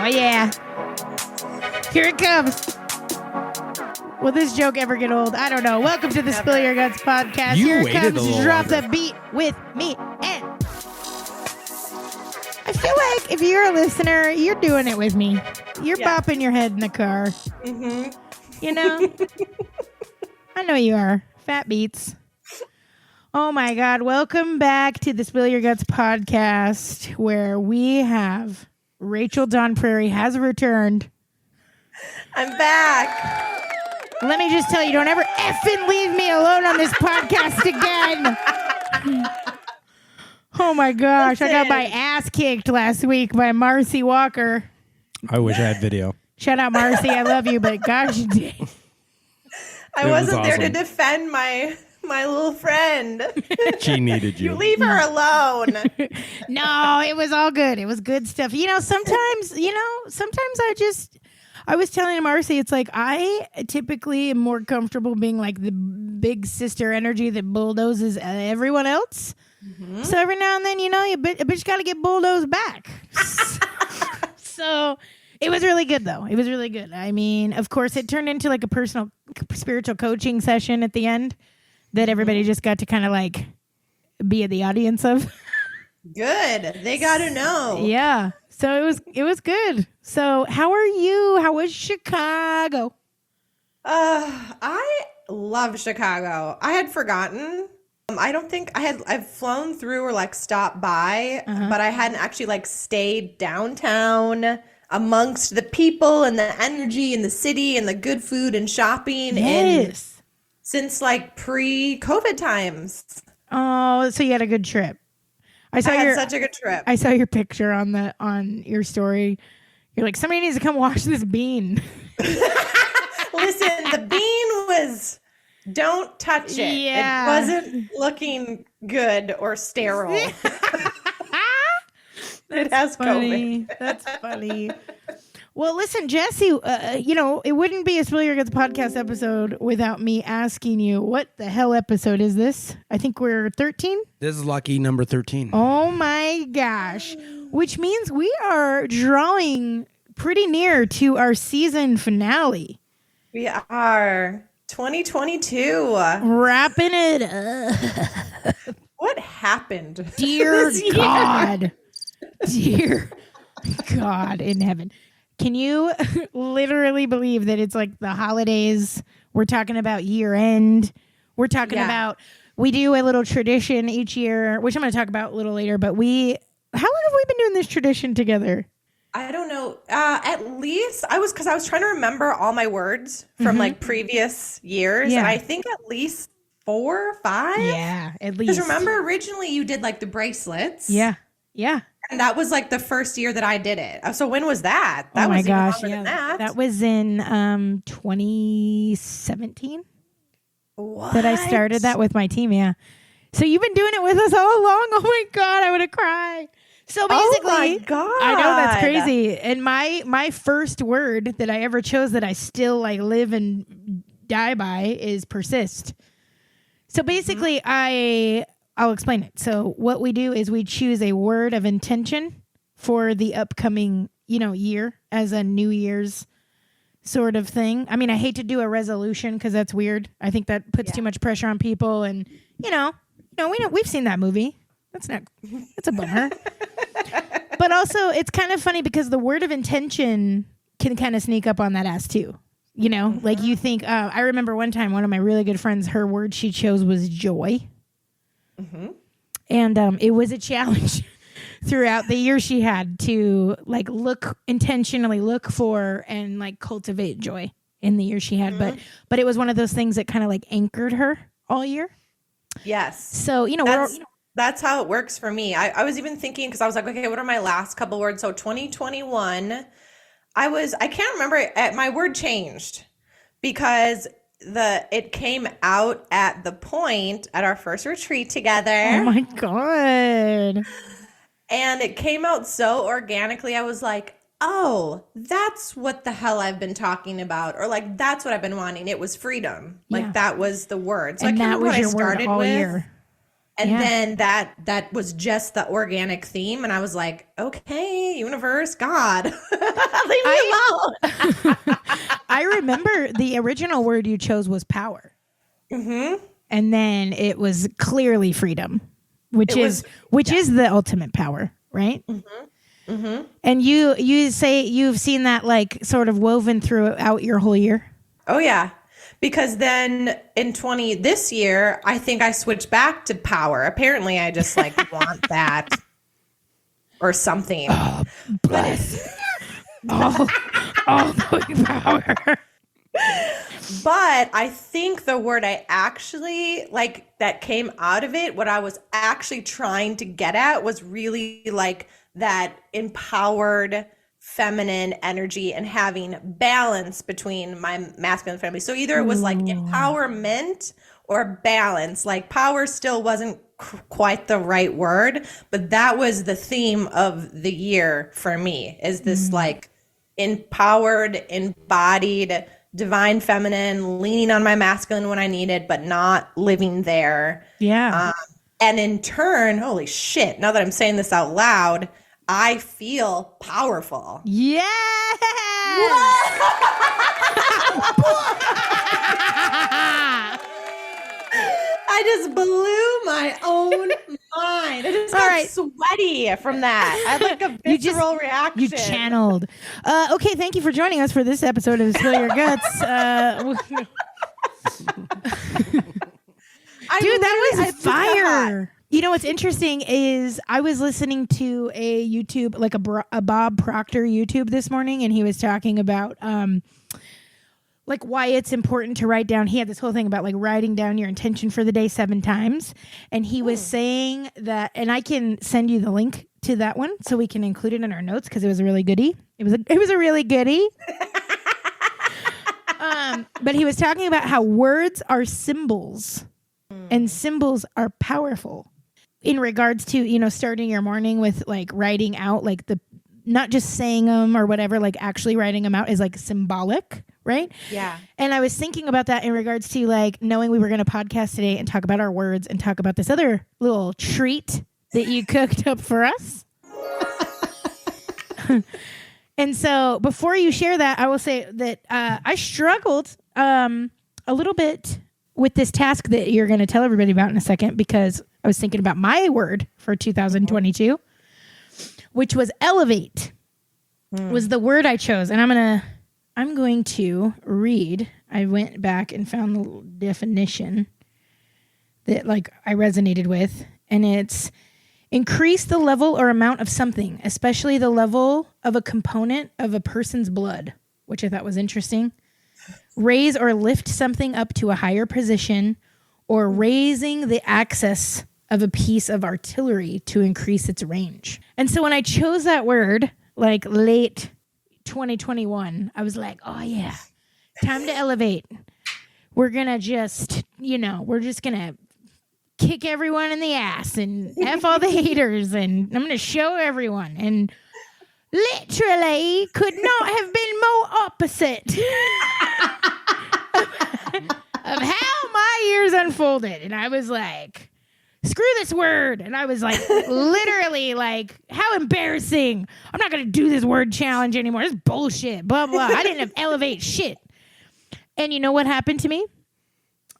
Oh, yeah. Here it comes. Will this joke ever get old? I don't know. Welcome to the Spill Your Guts podcast. You Here it waited comes. a little Drop longer. the beat with me. And I feel like if you're a listener, you're doing it with me. You're bopping your head in the car. Mm-hmm. You know? I know you are. Fat beats. Oh my God. Welcome back to the Spill Your Guts podcast, where we have Rachel Dawn Prairie has returned. I'm back. Let me just tell you, don't ever effing leave me alone on this podcast again. Oh my gosh. I got my ass kicked last week by Marcy Walker. I wish I had video. Shout out, Marcy. I love you, but gosh, you did. I It was wasn't there to awesome. defend my little friend. She needed you. You leave her alone. No, it was all good. It was good stuff. Sometimes I was telling Marcy, it's like I typically am more comfortable being like the big sister energy that bulldozes everyone else. Mm-hmm. So every now and then, a bitch got to get bulldozed back. So it was really good, though. It was really good. I mean, of course, it turned into like a personal spiritual coaching session at the end that everybody just got to kind of like be at the audience of. Good. They got to know. Yeah. So it was good. So how are you? How was Chicago? I love Chicago. I had forgotten. I don't think I've flown through or like stopped by, but I hadn't actually like stayed downtown amongst the people and the energy in the city and the good food and shopping since like pre-COVID times. Oh, so you had a good trip. I had such a good trip. I saw your picture on your story. You're like, somebody needs to come wash this bean. Listen, the bean was, don't touch it. Yeah. It wasn't looking good or sterile. It has funny. COVID. That's funny. Well, listen, Jesse, it wouldn't be a Spill Your Guts podcast episode without me asking you, what the hell episode is this? I think we're 13. This is lucky number 13. Oh my gosh. Which means we are drawing pretty near to our season finale. We are 2022. Wrapping it up. What happened? Dear this year? God. Dear God in heaven. Can you literally believe that it's like the holidays? We're talking about year end. We're talking about, we do a little tradition each year, which I'm going to talk about a little later, but how long have we been doing this tradition together? I don't know. At least because I was trying to remember all my words from like previous years. Yeah. And I think at least 4 or 5. Yeah, at least. Because remember originally you did like the bracelets. Yeah. Yeah. And that was like the first year that I did it. So when was that? Oh my gosh. Even longer than that. That was in 2017 What? that I started that with my team. Yeah. So you've been doing it with us all along. Oh my God. I want to cry. So basically, oh my God. I know that's crazy. And my first word that I ever chose that I still like live and die by is persist. So basically I'll explain it. So what we do is we choose a word of intention for the upcoming, year as a New Year's sort of thing. I mean, I hate to do a resolution because that's weird. I think that puts too much pressure on people. And, we've seen that movie. That's a bummer. But also it's kind of funny because the word of intention can kind of sneak up on that ass too. Like you think, I remember one time, one of my really good friends, her word she chose was joy. Mm-hmm. And it was a challenge throughout the year she had to like intentionally look for and like cultivate joy in the year she had. But it was one of those things that kind of like anchored her all year. Yes. So, that's how it works for me. I was even thinking, because I was like, okay, what are my last couple words? So 2021, I can't remember, my word changed because it came out at the point at our first retreat together. Oh my God. And it came out so organically. I was like, oh, that's what the hell I've been talking about. Or like, that's what I've been wanting. It was freedom. Like that was the word. So And I can't that remember was what your I started word all with. year. And then that was just the organic theme. And I was like, okay, universe, God, leave me alone. I remember the original word you chose was power. Mm-hmm. And then it was clearly freedom, which is the ultimate power, right? Mm-hmm. Mm-hmm. And you say you've seen that like sort of woven throughout your whole year? Oh, yeah. Because then in this year, I think I switched back to power. Apparently, I just like want that or something. Oh, bless. all the power. But I think the word I actually like that came out of it, what I was actually trying to get at was really like that empowered feminine energy and having balance between my masculine family. So either it was like empowerment or balance. Like power still wasn't quite the right word, but that was the theme of the year for me, is this like empowered, embodied, divine feminine, leaning on my masculine when I needed, but not living there. Yeah. And in turn, holy shit, now that I'm saying this out loud, I feel powerful. Yeah. I just blew my own mind. I just got sweaty from that. I had like a visceral reaction. You channeled. Okay, thank you for joining us for this episode of Spill Your Guts. Dude, that was fire. You know what's interesting is I was listening to a YouTube, like a Bob Proctor YouTube this morning, and he was talking about like why it's important to write down. He had this whole thing about like writing down your intention for the day 7 times, and he was saying that, and I can send you the link to that one so we can include it in our notes because it was a really goodie. It was a really goodie. But he was talking about how words are symbols, and symbols are powerful. In regards to, you know, starting your morning with like writing out like not just saying them or whatever, like actually writing them out is like symbolic, right? Yeah. And I was thinking about that in regards to like knowing we were going to podcast today and talk about our words and talk about this other little treat that you cooked up for us. And so before you share that, I will say that I struggled a little bit with this task that you're going to tell everybody about in a second, because I was thinking about my word for 2022, which was elevate, was the word I chose. And I'm going to read. I went back and found the definition that like I resonated with, and it's increase the level or amount of something, especially the level of a component of a person's blood, which I thought was interesting. Raise or lift something up to a higher position, or raising the axis of a piece of artillery to increase its range. And so when I chose that word, like late 2021, I was like, oh yeah, time to elevate. We're going to just, we're just going to kick everyone in the ass and F all the haters, and I'm going to show everyone. And literally could not have been more opposite of how my years unfolded. And I was like, screw this word. And I was like, literally like, how embarrassing. I'm not going to do this word challenge anymore. This is bullshit, blah, blah. I didn't have elevate shit. And you know what happened to me?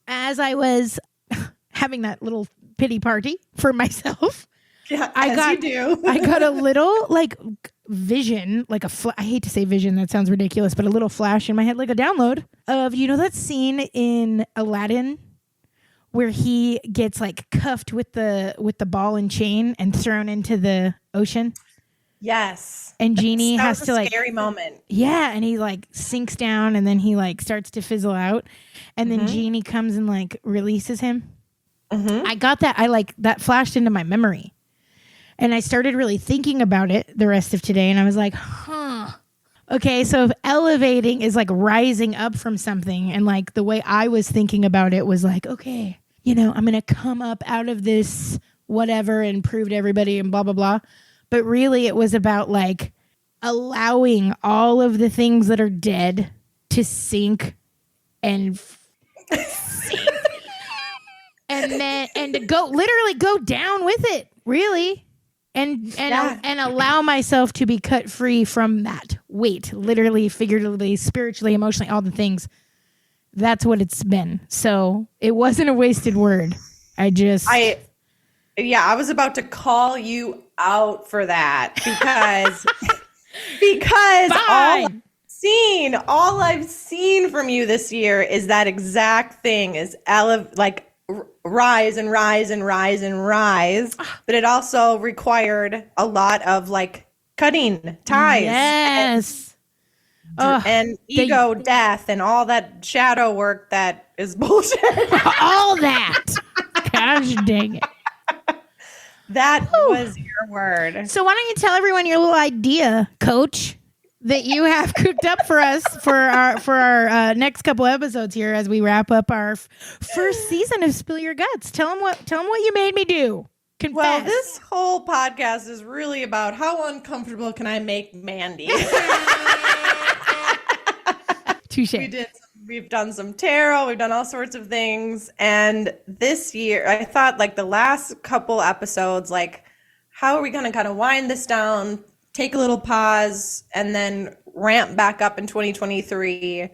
As I was having that little pity party for myself, I got a little like vision, like I hate to say vision, that sounds ridiculous, but a little flash in my head, like a download of, that scene in Aladdin where he gets like cuffed with the ball and chain and thrown into the ocean. Yes. And Genie has to like scary moment. Yeah, and he like sinks down, and then he like starts to fizzle out, and then Genie comes and like releases him. I got that. That flashed into my memory. And I started really thinking about it the rest of today. And I was like, okay, so if elevating is like rising up from something, and like the way I was thinking about it was like, okay, I'm going to come up out of this whatever and prove to everybody and blah, blah, blah. But really it was about like allowing all of the things that are dead to sink and sink. and to literally go down with it, really. And allow myself to be cut free from that weight, literally, figuratively, spiritually, emotionally, all the things. That's what it's been. So it wasn't a wasted word. I was about to call you out for that because all I've seen from you this year is that exact thing, is rise and rise and rise and rise. But it also required a lot of like cutting ties. Yes. And ego death and all that shadow work that is bullshit. All that. Gosh dang it. That was your word. So why don't you tell everyone your little idea, Coach, that you have cooked up for us for our next couple episodes here as we wrap up our first season of Spill Your Guts. Tell them what you made me do. Confess. Well, this whole podcast is really about how uncomfortable can I make Mandi. Touche. We've done some tarot, we've done all sorts of things. And this year, I thought like the last couple episodes, like, how are we going to kind of wind this down, take a little pause, and then ramp back up in 2023?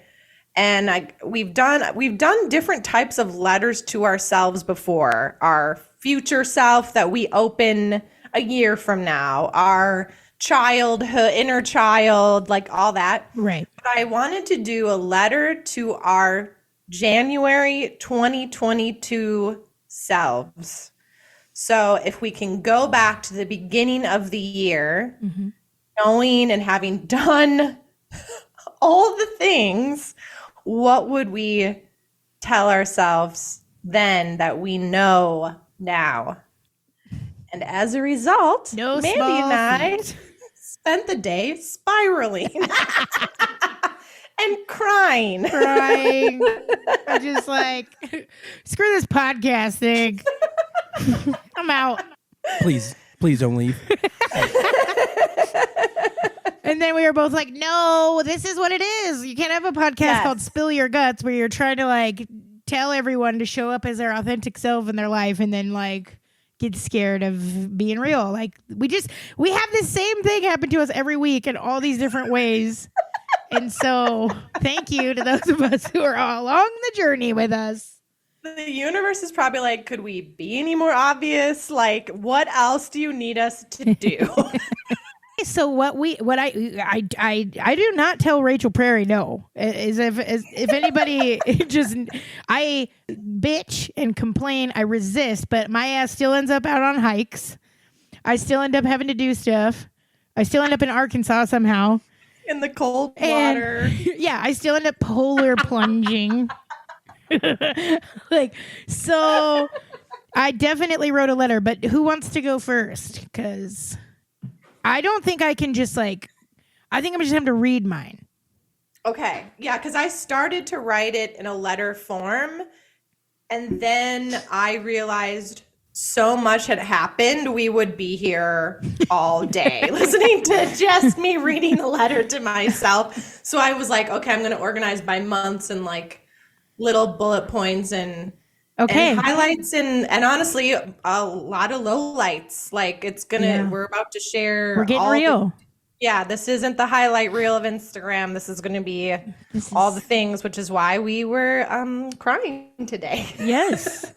And we've done different types of letters to ourselves before. Our future self that we open a year from now, our childhood, inner child, like all that. Right. But I wanted to do a letter to our January 2022 selves. So if we can go back to the beginning of the year, knowing and having done all the things, what would we tell ourselves then that we know now? And as a result, Mandi and I spent the day spiraling and crying. I'm just like, screw this podcast thing. I'm out. Please don't leave. And then we were both like, no, this is what it is. You can't have a podcast called Spill Your Guts where you're trying to like tell everyone to show up as their authentic self in their life and then like get scared of being real. Like we have the same thing happen to us every week in all these different ways. And so thank you to those of us who are all along the journey with us. The universe is probably like, could we be any more obvious? Like, what else do you need us to do? So I do not tell Rachel Prairie no. If anybody I bitch and complain, I resist, but my ass still ends up out on hikes. I still end up having to do stuff. I still end up in Arkansas somehow. In the cold water. Yeah, I still end up polar plunging. So I definitely wrote a letter, but who wants to go first? Because I don't think I can just I think I'm going to just have to read mine. Okay. Yeah, because I started to write it in a letter form, and then I realized so much had happened. We would be here all day listening to just me reading a letter to myself. So I was like, okay, I'm going to organize by months and like little bullet points and highlights and honestly a lot of lowlights. Like we're about to share. We're getting real. This isn't the highlight reel of Instagram. This is going to be all the things, which is why we were crying today. Yes.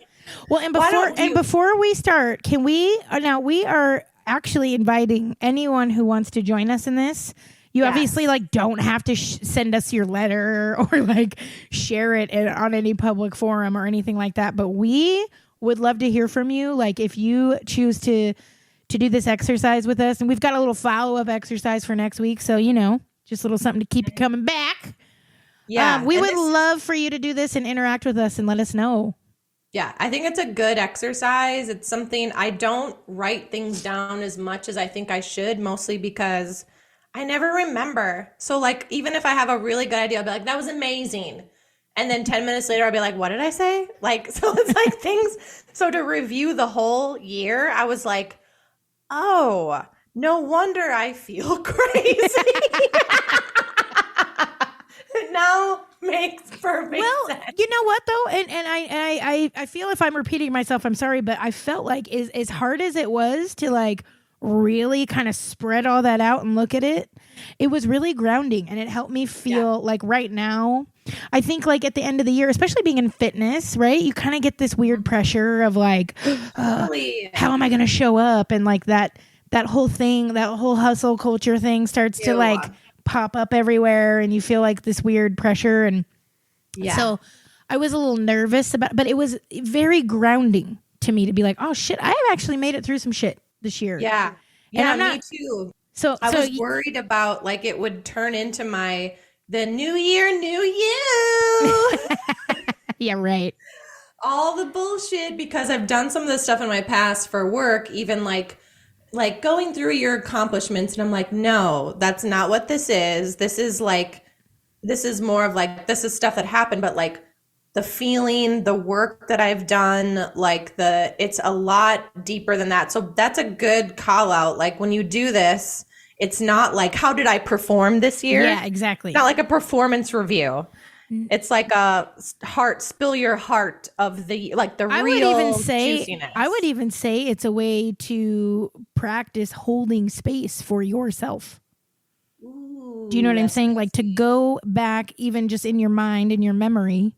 Well, and before we start, can we we are actually inviting anyone who wants to join us in this. You obviously don't have to send us your letter or share it on any public forum or anything like that. But we would love to hear from you. Like if you choose to do this exercise with us, and we've got a little follow-up exercise for next week. So, just a little something to keep you coming back. Yeah. We would love for you to do this and interact with us and let us know. Yeah, I think it's a good exercise. It's something I don't write things down as much as I think I should, mostly because I never remember. So even if I have a really good idea, I'll be like, that was amazing. And then 10 minutes later, I'll be like, what did I say? So it's things. So to review the whole year, I was like, oh, no wonder I feel crazy. Makes perfect sense. You know what though, and I feel if I'm repeating myself, I'm sorry, but I felt like as hard as it was to like really kind of spread all that out and look at it, it was really grounding, and it helped me feel like right now. I think like at the end of the year, especially being in fitness, right? You kind of get this weird pressure of like, how am I going to show up, and like that whole thing, that whole hustle culture thing starts to like pop up everywhere, and you feel like this weird pressure, and so I was a little nervous about, but it was very grounding to me to be like, oh shit, I have actually made it through some shit this year. Yeah. And I'm me not, too. So I was worried about like it would turn into the new year, new you. Yeah, right. All the bullshit, because I've done some of this stuff in my past for work, even like going through your accomplishments, and I'm like, no, that's not what this is. This is more of like, this is stuff that happened, but like the feeling, the work that I've done, like it's a lot deeper than that. So that's a good call out. Like when you do this, it's not like, how did I perform this year? Yeah, exactly. It's not like a performance review. It's like a spill your heart of the real juiciness. I would even say it's a way to practice holding space for yourself. Ooh, do you know what I'm saying? Like to go back even just in your mind, in your memory.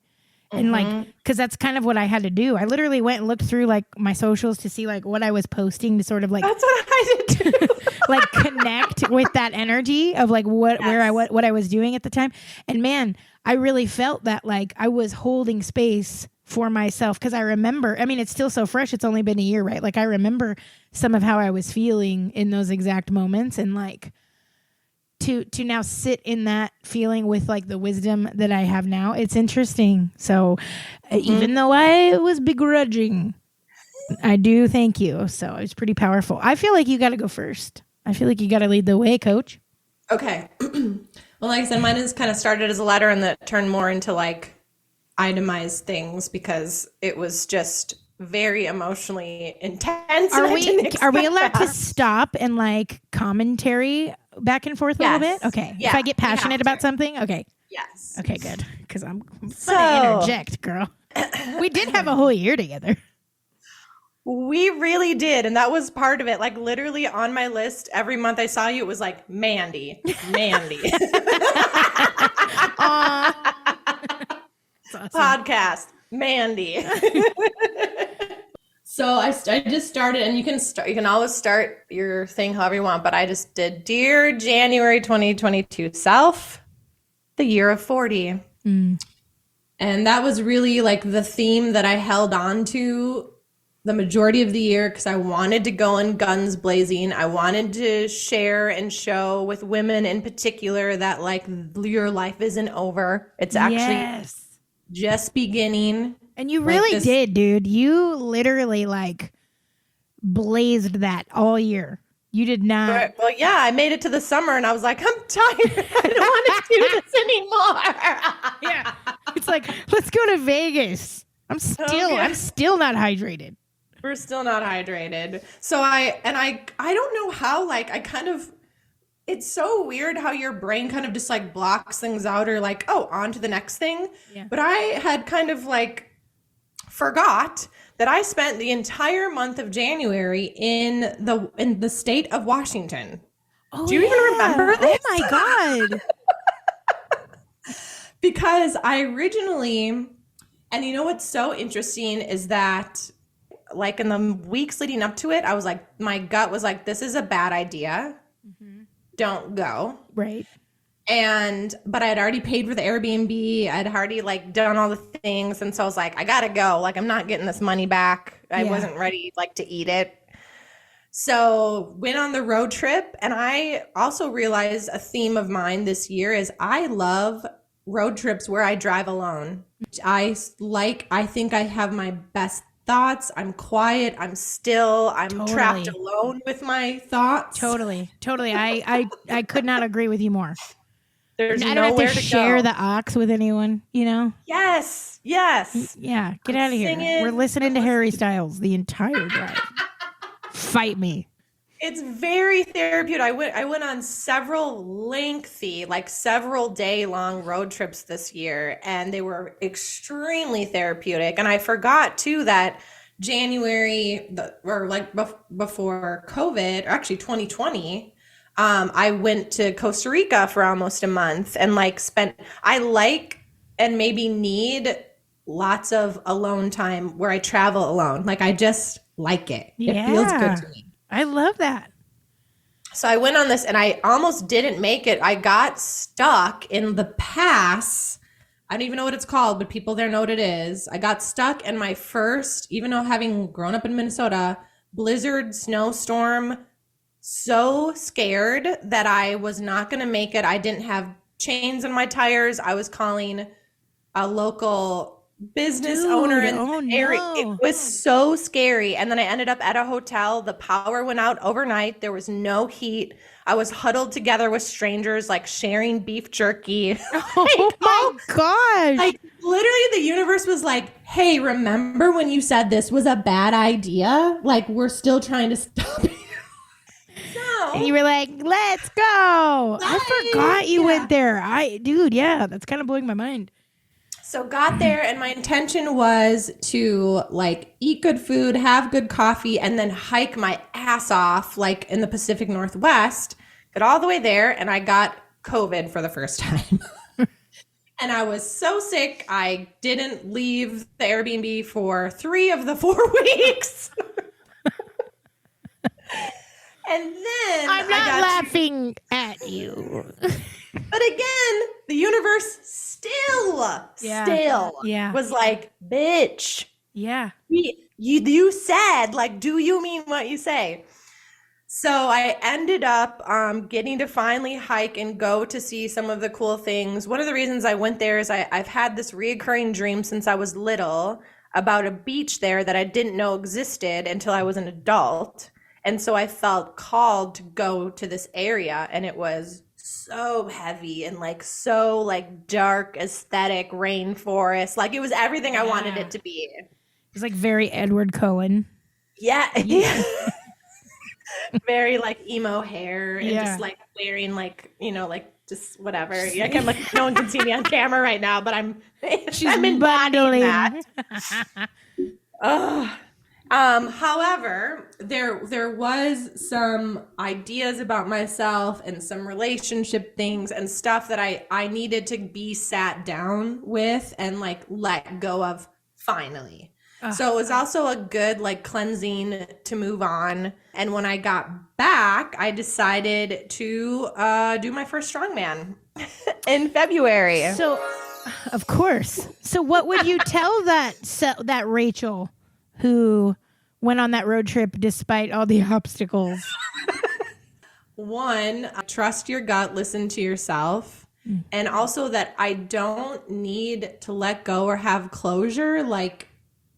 And like, because that's kind of what I had to do. I literally went and looked through like my socials to see like what I was posting to sort of like, that's what I did too. like connect with that energy of like what I was doing at the time. And man, I really felt that like I was holding space for myself, because I remember, I mean, it's still so fresh. It's only been a year, right? Like I remember some of how I was feeling in those exact moments, and like to now sit in that feeling with like the wisdom that I have now. It's interesting. So even though I was begrudging, I do thank you. So it's pretty powerful. I feel like you got to go first. I feel like you got to lead the way, Coach. Okay. Well, like I said, mine is kind of started as a letter and that turned more into like itemized things, because it was just very emotionally intense. Are we allowed to stop and like commentary back and forth a little bit? Okay. Yeah, if I get passionate about something, okay. Yes. Okay, good. Because I'm gonna interject, girl. We did have a whole year together. We really did. And that was part of it. Like literally on my list, every month I saw you, it was like Mandi. Awesome. Podcast, Mandi. So I just started, and you can always start your thing however you want, but I just did Dear January 2022 Self, the year of 40. And that was really like the theme that I held on to the majority of the year, because I wanted to go in guns blazing. I wanted to share and show with women in particular that like your life isn't over. It's actually just beginning. And you really did, dude. You literally like blazed that all year. You did not. Right. Well, yeah, I made it to the summer and I was like, I'm tired. I don't want to do this anymore. Yeah. It's like, let's go to Vegas. I'm still not hydrated. We're still not hydrated. So I don't know how, like, it's so weird how your brain kind of just like blocks things out, or like, oh, on to the next thing. Yeah. But I had kind of like forgot that I spent the entire month of January in the state of Washington. Oh, do you even remember this? Oh my God. Because I originally, and you know what's so interesting is that like in the weeks leading up to it, I was like, my gut was like, this is a bad idea. Don't go. Right. But I had already paid for the Airbnb. I'd already like done all the things. And so I was like, I gotta go. Like, I'm not getting this money back. I wasn't ready like to eat it. So went on the road trip. And I also realized a theme of mine this year is I love road trips where I drive alone. I think I have my best thoughts. I'm quiet. I'm still. I'm trapped alone with my thoughts. Totally. I could not agree with you more. There's I don't have to share the aux with anyone, you know? Yes. Yeah, get out of here. We're listening to Harry Styles the entire drive. Fight me. It's very therapeutic. I went on several lengthy, like several day long road trips this year, and they were extremely therapeutic. And I forgot too that before COVID, or actually 2020, I went to Costa Rica for almost a month and like spent, I like and maybe need lots of alone time where I travel alone. Like I just like it. It feels good to me. I love that. So I went on this and I almost didn't make it. I got stuck in the pass. I don't even know what it's called, but people there know what it is. I got stuck in my first, even though having grown up in Minnesota, blizzard snowstorm. So scared that I was not going to make it. I didn't have chains in my tires. I was calling a local business owner in the area. It was so scary. And then I ended up at a hotel. The power went out overnight. There was no heat. I was huddled together with strangers, like sharing beef jerky. Oh my gosh. Like literally the universe was like, hey, remember when you said this was a bad idea? Like we're still trying to stop you. And you were like, let's go. I forgot you went there. Yeah, that's kind of blowing my mind. So got there and my intention was to like eat good food, have good coffee, and then hike my ass off like in the Pacific Northwest. Got all the way there and I got COVID for the first time. And I was so sick, I didn't leave the Airbnb for 3 of the 4 weeks. And then I'm not laughing at you. But again, the universe still was like, bitch. Yeah. You said, like, do you mean what you say? So I ended up getting to finally hike and go to see some of the cool things. One of the reasons I went there is I've had this reoccurring dream since I was little about a beach there that I didn't know existed until I was an adult. And so I felt called to go to this area, and it was so heavy and like so like dark aesthetic rainforest. Like it was everything I wanted it to be. It was like very Edward Cullen. Yeah. Very like emo hair and just like wearing like, you know, like just whatever. Yeah, I'm like, no one can see me on camera right now, but I'm embodying that. However, there was some ideas about myself and some relationship things and stuff that I needed to be sat down with and like let go of finally. So it was also a good like cleansing to move on. And when I got back, I decided to do my first strongman in February. So, of course. So what would you tell that Rachel who went on that road trip despite all the obstacles? 1, trust your gut, listen to yourself. And also that I don't need to let go or have closure, like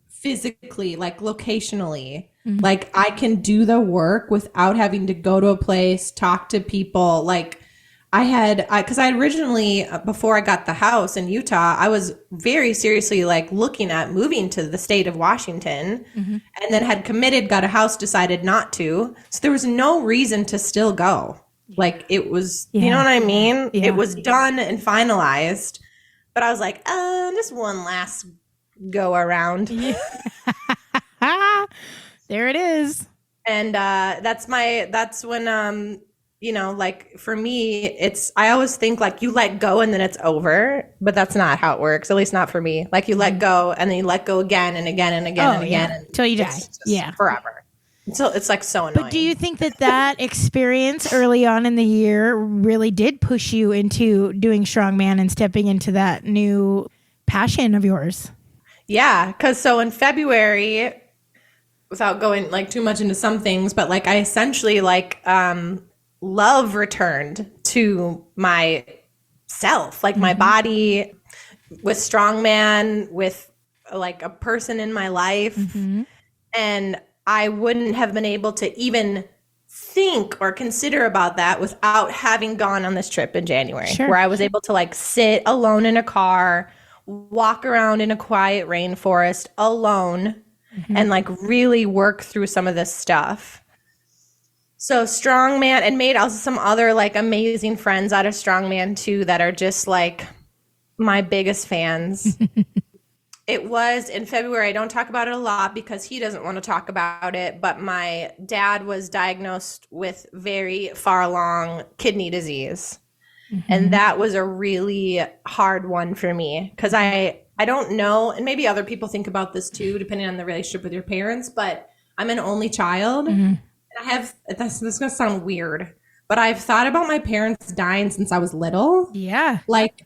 physically, like locationally. Like I can do the work without having to go to a place, talk to people. Like because I originally, before I got the house in Utah, I was very seriously like looking at moving to the state of Washington, and then had committed, got a house, decided not to. So there was no reason to still go. Like it was, you know what I mean? Yeah. It was done and finalized, but I was like, just one last go around. There it is. And that's when you know, like for me, I always think like you let go and then it's over, but that's not how it works. At least not for me. Like you let go and then you let go again and again and again and again. Till you die. Yeah. Forever. So it's like so annoying. But do you think that experience early on in the year really did push you into doing strongman and stepping into that new passion of yours? Yeah. Cause so in February, without going like too much into some things, but like I essentially like, love returned to my self, like my body, with strongman, with like a person in my life. And I wouldn't have been able to even think or consider about that without having gone on this trip in January, where I was able to like sit alone in a car, walk around in a quiet rainforest alone, and like really work through some of this stuff. So strongman, and made also some other like amazing friends out of strongman too that are just like my biggest fans. It was in February. I don't talk about it a lot because he doesn't want to talk about it, but my dad was diagnosed with very far along kidney disease. And that was a really hard one for me because I don't know, and maybe other people think about this too, depending on the relationship with your parents, but I'm an only child. And I have, this is going to sound weird, but I've thought about my parents dying since I was little. Yeah. Like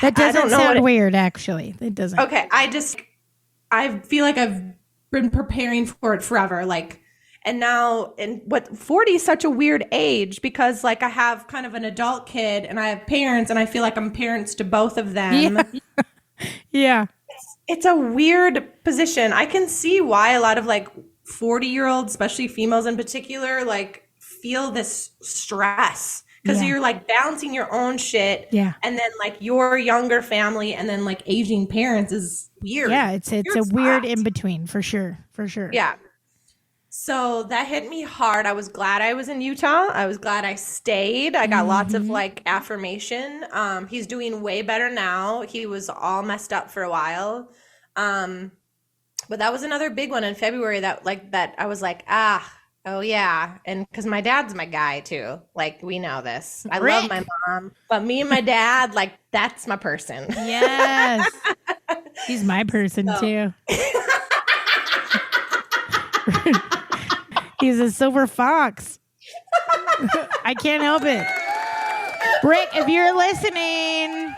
That doesn't don't know sound weird, actually. It doesn't. Okay, I feel like I've been preparing for it forever. Like, and now, 40 is such a weird age because like I have kind of an adult kid and I have parents and I feel like I'm parents to both of them. Yeah. It's a weird position. I can see why a lot of like 40-year-olds, especially females in particular, like feel this stress. Because you're like balancing your own shit. Yeah. And then like your younger family and then like aging parents is weird. Yeah, it's a weird in between for sure. For sure. Yeah. So that hit me hard. I was glad I was in Utah. I was glad I stayed. I got lots of like affirmation. He's doing way better now. He was all messed up for a while. But that was another big one in February that I was like, oh yeah. And because my dad's my guy too. Like we know this. I love my mom, but me and my dad, like that's my person. Yes. He's my person too. He's a silver fox. I can't help it. Rick, if you're listening,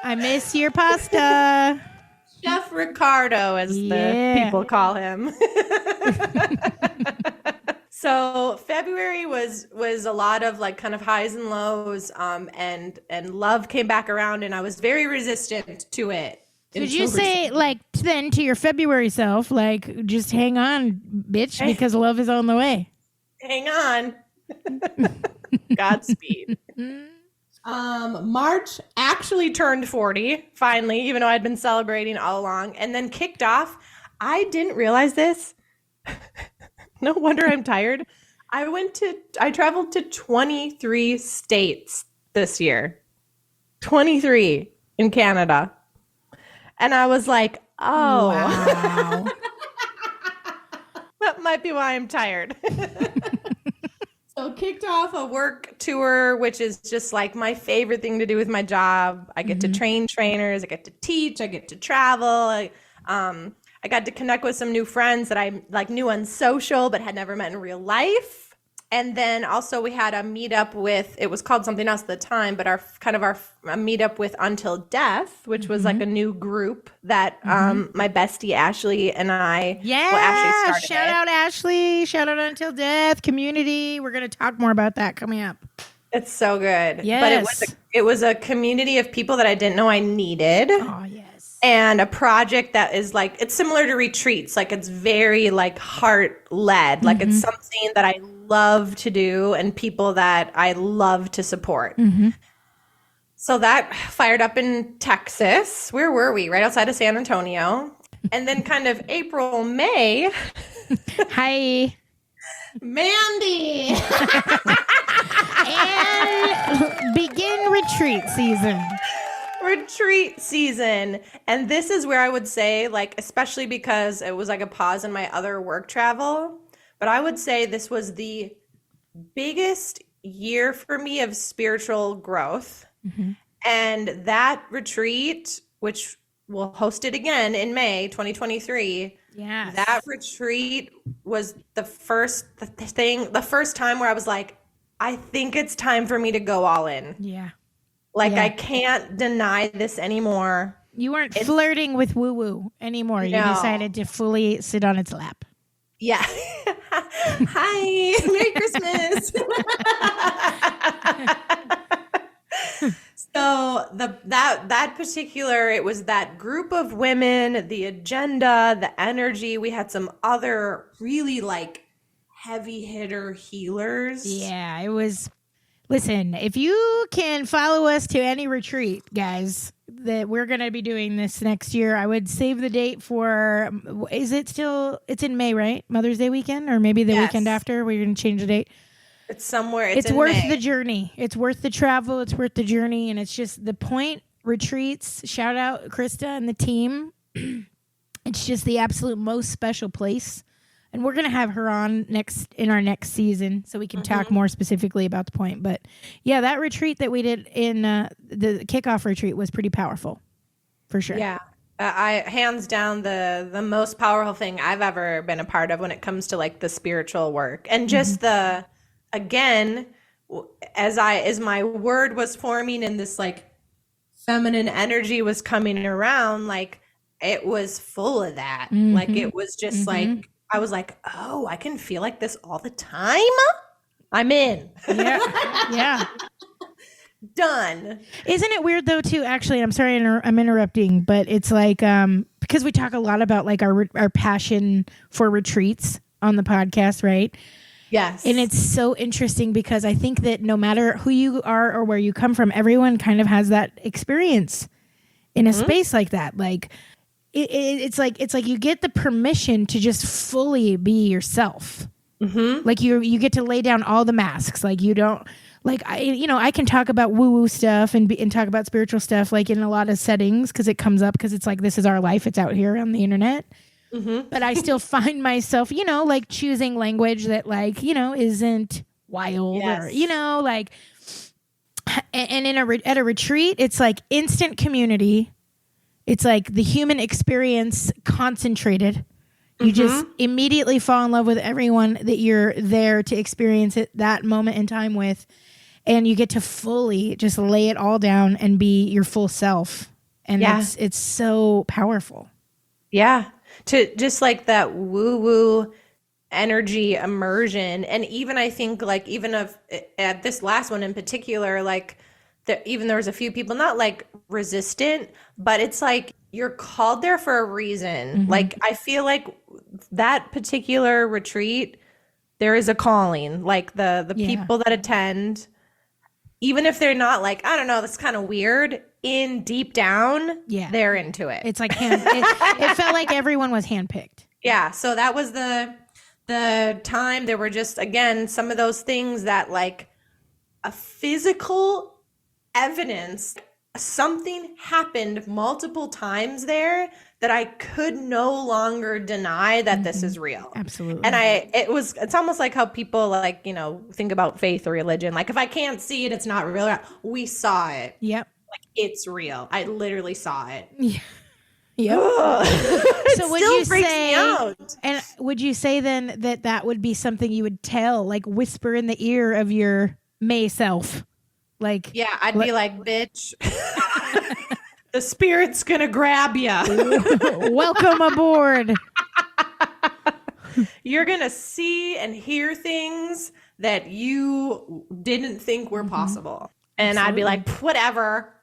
I miss your pasta. Chef Ricardo, as the people call him. So February was a lot of like kind of highs and lows, and love came back around, and I was very resistant to it. Did you say like then to your February self, like just hang on, bitch, because love is on the way? Hang on. Godspeed. March actually turned 40 finally, even though I'd been celebrating all along, and then kicked off. I didn't realize this. No wonder I'm tired. I traveled to 23 states this year. 23 in Canada. And I was like, oh. Wow. That might be why I'm tired. So kicked off a work tour, which is just like my favorite thing to do with my job. I get to train trainers. I get to teach. I get to travel. I got to connect with some new friends that I like knew on social but had never met in real life. And then also we had a meetup with, it was called something else at the time, but our meetup with Until Death, which was like a new group that my bestie Ashley and I, Ashley started. Shout it. out Ashley, shout out Until Death community. We're going to talk more about that coming up. It's so good. Yes. But it was a community of people that I didn't know I needed. Oh, yes. And a project that is like, it's similar to retreats. Like it's very like heart led. Like it's something that I love to do and people that I love to support. So that fired up in Texas. Where were we? Right outside of San Antonio. And then kind of April, May. Hi. Mandy. And begin retreat season. Retreat season. And this is where I would say, like, especially because it was like a pause in my other work travel, but I would say this was the biggest year for me of spiritual growth. And that retreat, which we'll host it again in May 2023. Yes. That retreat was the first time where I was like, I think it's time for me to go all in. Yeah. Like, I can't deny this anymore. You weren't flirting with woo-woo anymore. You decided to fully sit on its lap. Yeah. Hi. Merry Christmas. So that particular, it was that group of women, the agenda, the energy. We had some other really like heavy hitter healers. Yeah, it was Listen, if you can follow us to any retreat, guys, that we're going to be doing this next year, I would save the date for, is it still, it's in May, right? Mother's Day weekend, or maybe the weekend after. We're going to change the date. It's somewhere. It's worth May. the journey. It's worth the travel. It's worth the journey. And it's just the point retreats. Shout out Krista and the team. It's just the absolute most special place. And we're going to have her on in our next season so we can talk more specifically about the point. But yeah, that retreat that we did in the kickoff retreat was pretty powerful, for sure. Yeah. I hands down the most powerful thing I've ever been a part of when it comes to like the spiritual work. And just again, as my word was forming and this like feminine energy was coming around, like it was full of that. Like it was just like, I was like, oh, I can feel like this all the time. I'm in. Yeah. Done. Isn't it weird though too, actually, I'm sorry I'm interrupting, but it's like because we talk a lot about like our passion for retreats on the podcast, right? Yes. And it's so interesting because I think that no matter who you are or where you come from, everyone kind of has that experience in a space like that. Like it's like you get the permission to just fully be yourself. Like you get to lay down all the masks. Like you don't, like I can talk about woo-woo stuff and talk about spiritual stuff like in a lot of settings because it comes up because it's like this is our life. It's out here on the internet. But I still find myself, like choosing language that like isn't wild or like. And at a retreat, it's like instant community. It's like the human experience concentrated. You just immediately fall in love with everyone that you're there to experience it that moment in time with. And you get to fully just lay it all down and be your full self. And it's so powerful. Yeah. To just like that woo-woo energy immersion. And even I think like even at this last one in particular, like even there was a few people not like resistant, but it's like you're called there for a reason. Like I feel like that particular retreat, there is a calling. Like the people that attend, even if they're not like, I don't know, that's kind of weird, in deep down, they're into it. It's like it felt like everyone was handpicked. Yeah. So that was the time. There were just, again, some of those things that like a physical evidence, something happened multiple times there that I could no longer deny that this is real. Absolutely. And it's almost like how people like, think about faith or religion. Like if I can't see it, it's not real. We saw it. Yep. Like it's real. I literally saw it. Yeah. Yep. So would you say, and would you say then that would be something you would tell, like whisper in the ear of your May self? Like, yeah, I'd be like, bitch, the spirit's gonna grab you. Welcome aboard. You're gonna see and hear things that you didn't think were possible. And I'd be like, whatever.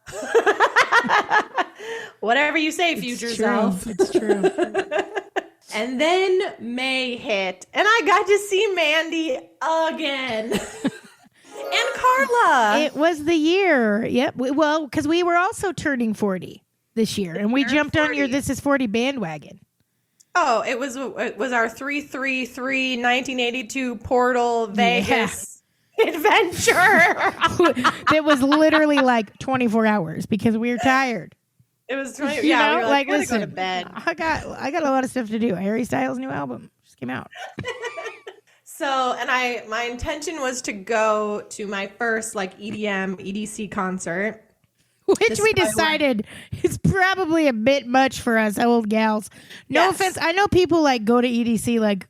Whatever you say, future self. It's true. And then May hit, and I got to see Mandi again. And Carla. It was the year. Yep. Well, because we were also turning 40 this year, and we jumped 40. On your This Is 40 bandwagon. Oh, it was our 333 1982 Portal Vegas adventure. It was literally like 24 hours because we were tired. It was 20. Yeah, we were like, listen, go to bed. I got a lot of stuff to do. Harry Styles' new album just came out. So, and my intention was to go to my first like EDM, EDC concert. Which we decided is probably a bit much for us old gals. No offense. I know people like go to EDC like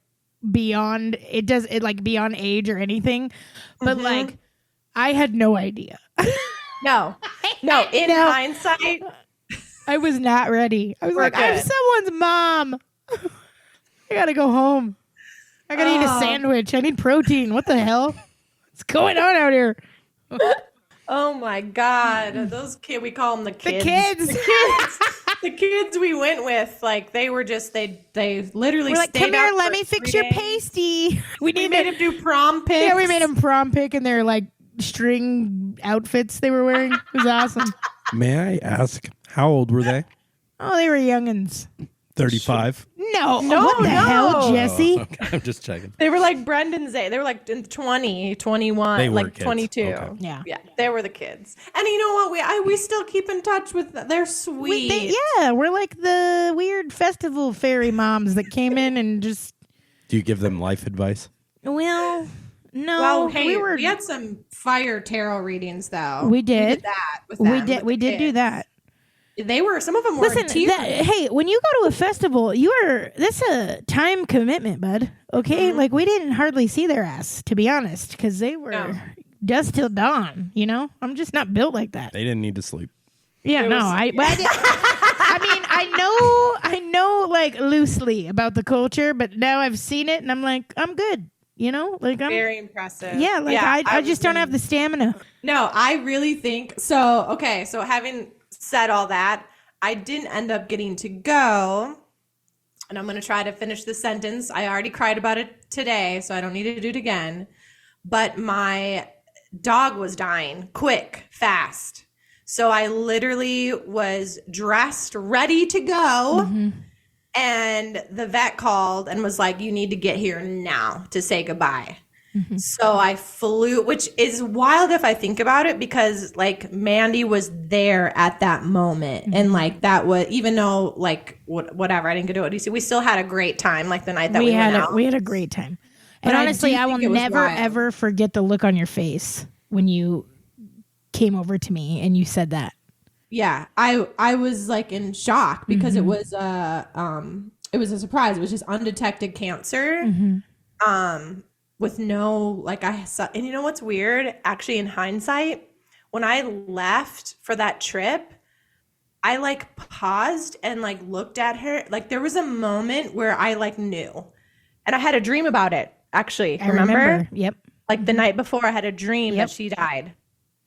beyond beyond age or anything. But like I had no idea. No. In hindsight, I was not ready. I was like, I'm someone's mom. I gotta go home. I gotta eat a sandwich. I need protein. What the hell? What's going on out here? Oh my God. Those kids, we call them the kids. The kids we went with, like they were just, they literally We're like, stayed come here, out let for me fix 3 your days. pasty. We made him do prom pics. Yeah, we made him prom pick and they're like string outfits they were wearing. It was awesome. May I ask, how old were they? Oh, they were youngins. 35. No, what the hell, Jesse? Okay, I'm just checking. They were like Brendan's age. They were like in 20, 21, They were like kids. 22. Okay. Yeah. Yeah, they were the kids. And you know what? We still keep in touch with them. They're sweet. We're like the weird festival fairy moms that came in and just. Do you give them life advice? Well, no. Well, hey, we had some fire tarot readings though. We did. We did that with them, We did do that. Some of them were Listen, hey, when you go to a festival, that's a time commitment, bud. Okay, like we didn't hardly see their ass, to be honest, because they were dusk till dawn. You know, I'm just not built like that. They didn't need to sleep. Yeah, I mean, I know, like loosely about the culture, but now I've seen it, and I'm like, I'm good. You know, like I'm very impressive. Yeah, like I just don't have the stamina. No, I really think so. Okay, so having said all that, I didn't end up getting to go, and I'm going to try to finish the sentence. I already cried about it today, so I don't need to do it again. But my dog was dying quick, fast. So I literally was dressed, ready to go. And the vet called and was like, you need to get here now to say goodbye. So I flew, which is wild if I think about it, because like Mandi was there at that moment. And like that was, even though like whatever, I didn't get to ODC, we still had a great time like the night that we went out. We had a great time. But and honestly, I will never, wild. ever forget the look on your face when you came over to me and you said that. Yeah, I was like in shock because it was a surprise. It was just undetected cancer. With no, like I saw, and you know what's weird? Actually, in hindsight, when I left for that trip, I like paused and like looked at her. Like there was a moment where I like knew, and I had a dream about it. Actually, I remember. Yep. Like the night before, I had a dream that she died,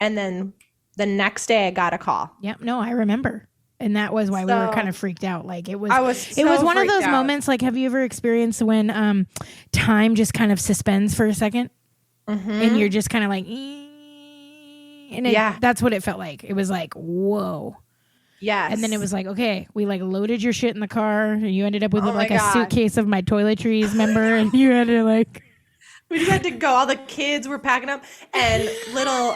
and then the next day I got a call. Yep. No, I remember. And that was why we were kind of freaked out. Like it was one of those moments. Like, have you ever experienced when time just kind of suspends for a second, and you're just kind of like, and that's what it felt like. It was like, whoa. Yes. And then it was like, okay, we like loaded your shit in the car, and you ended up with like a suitcase of my toiletries, remember? And you had to like. We just had to go. All the kids were packing up, and little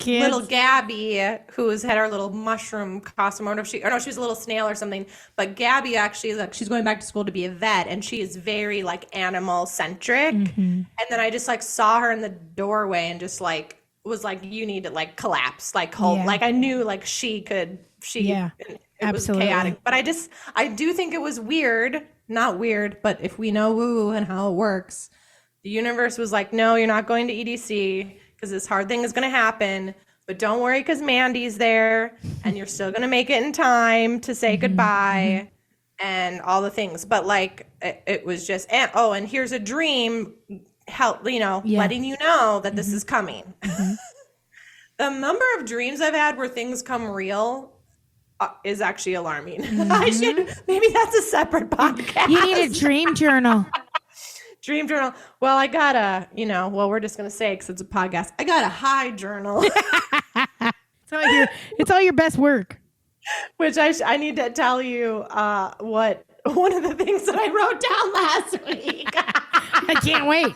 little Gabby, who's had our little mushroom costume, she was a little snail or something. But Gabby actually, like, she's going back to school to be a vet, and she is very like animal centric. And then I just like saw her in the doorway and just like was like, you need to like collapse, like hold, like I knew like it was chaotic. But I do think it was weird, not weird, but if we know woo and how it works. The universe was like, no, you're not going to EDC because this hard thing is going to happen. But don't worry because Mandi's there and you're still going to make it in time to say goodbye and all the things. But like it was just, and here's a dream, letting you know that this is coming. The number of dreams I've had where things come real is actually alarming. Maybe that's a separate podcast. You need a dream journal. Dream journal. Well, I got we're just going to say, because it's a podcast, I got a high journal. It's all your best work. Which I need to tell you what one of the things that I wrote down last week. I can't wait.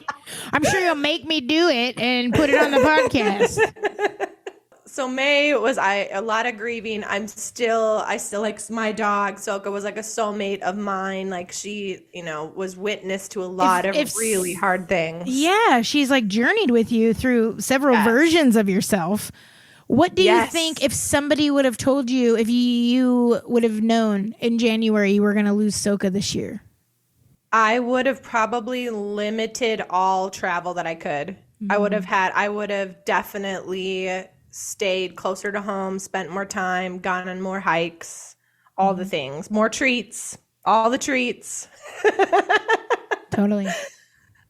I'm sure you'll make me do it and put it on the podcast. So May was a lot of grieving. I still like my dog. Soka was like a soulmate of mine. Like she, was witness to a lot of really hard things. Yeah, she's like journeyed with you through several versions of yourself. What do you think if somebody would have told you, if you would have known in January you were going to lose Soka this year? I would have probably limited all travel that I could. I would have definitely stayed closer to home, spent more time, gone on more hikes, all the things, more treats, all the treats. Totally.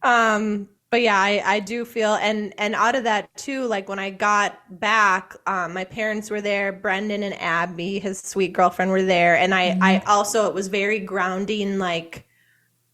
But yeah, I do feel, and out of that too, like when I got back, my parents were there, Brendan and Abby, his sweet girlfriend, were there. And I also, it was very grounding, like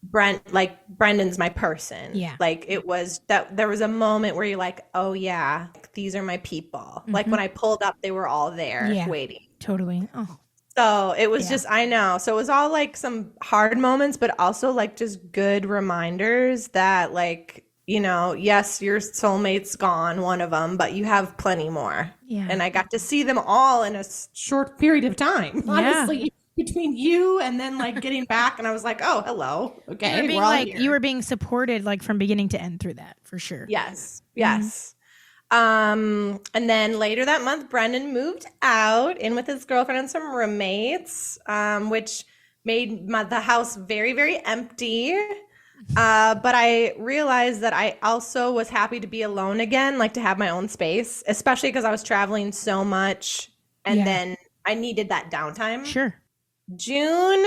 Brendan's my person. Yeah. Like it was that there was a moment where you're like, oh yeah, these are my people. Like when I pulled up, they were all there waiting. Totally. Oh, So it was just, I know. So it was all like some hard moments, but also like just good reminders that like, you know, yes, your soulmate's gone, one of them, but you have plenty more. Yeah. And I got to see them all in a short period of time, honestly, between you and then like getting back. And I was like, oh, hello. Okay. You were being supported like from beginning to end through that for sure. Yes. Yes. And then later that month, Brendan moved out in with his girlfriend and some roommates, which made the house very, very empty. But I realized that I also was happy to be alone again, like to have my own space, especially because I was traveling so much and then I needed that downtime. Sure. June,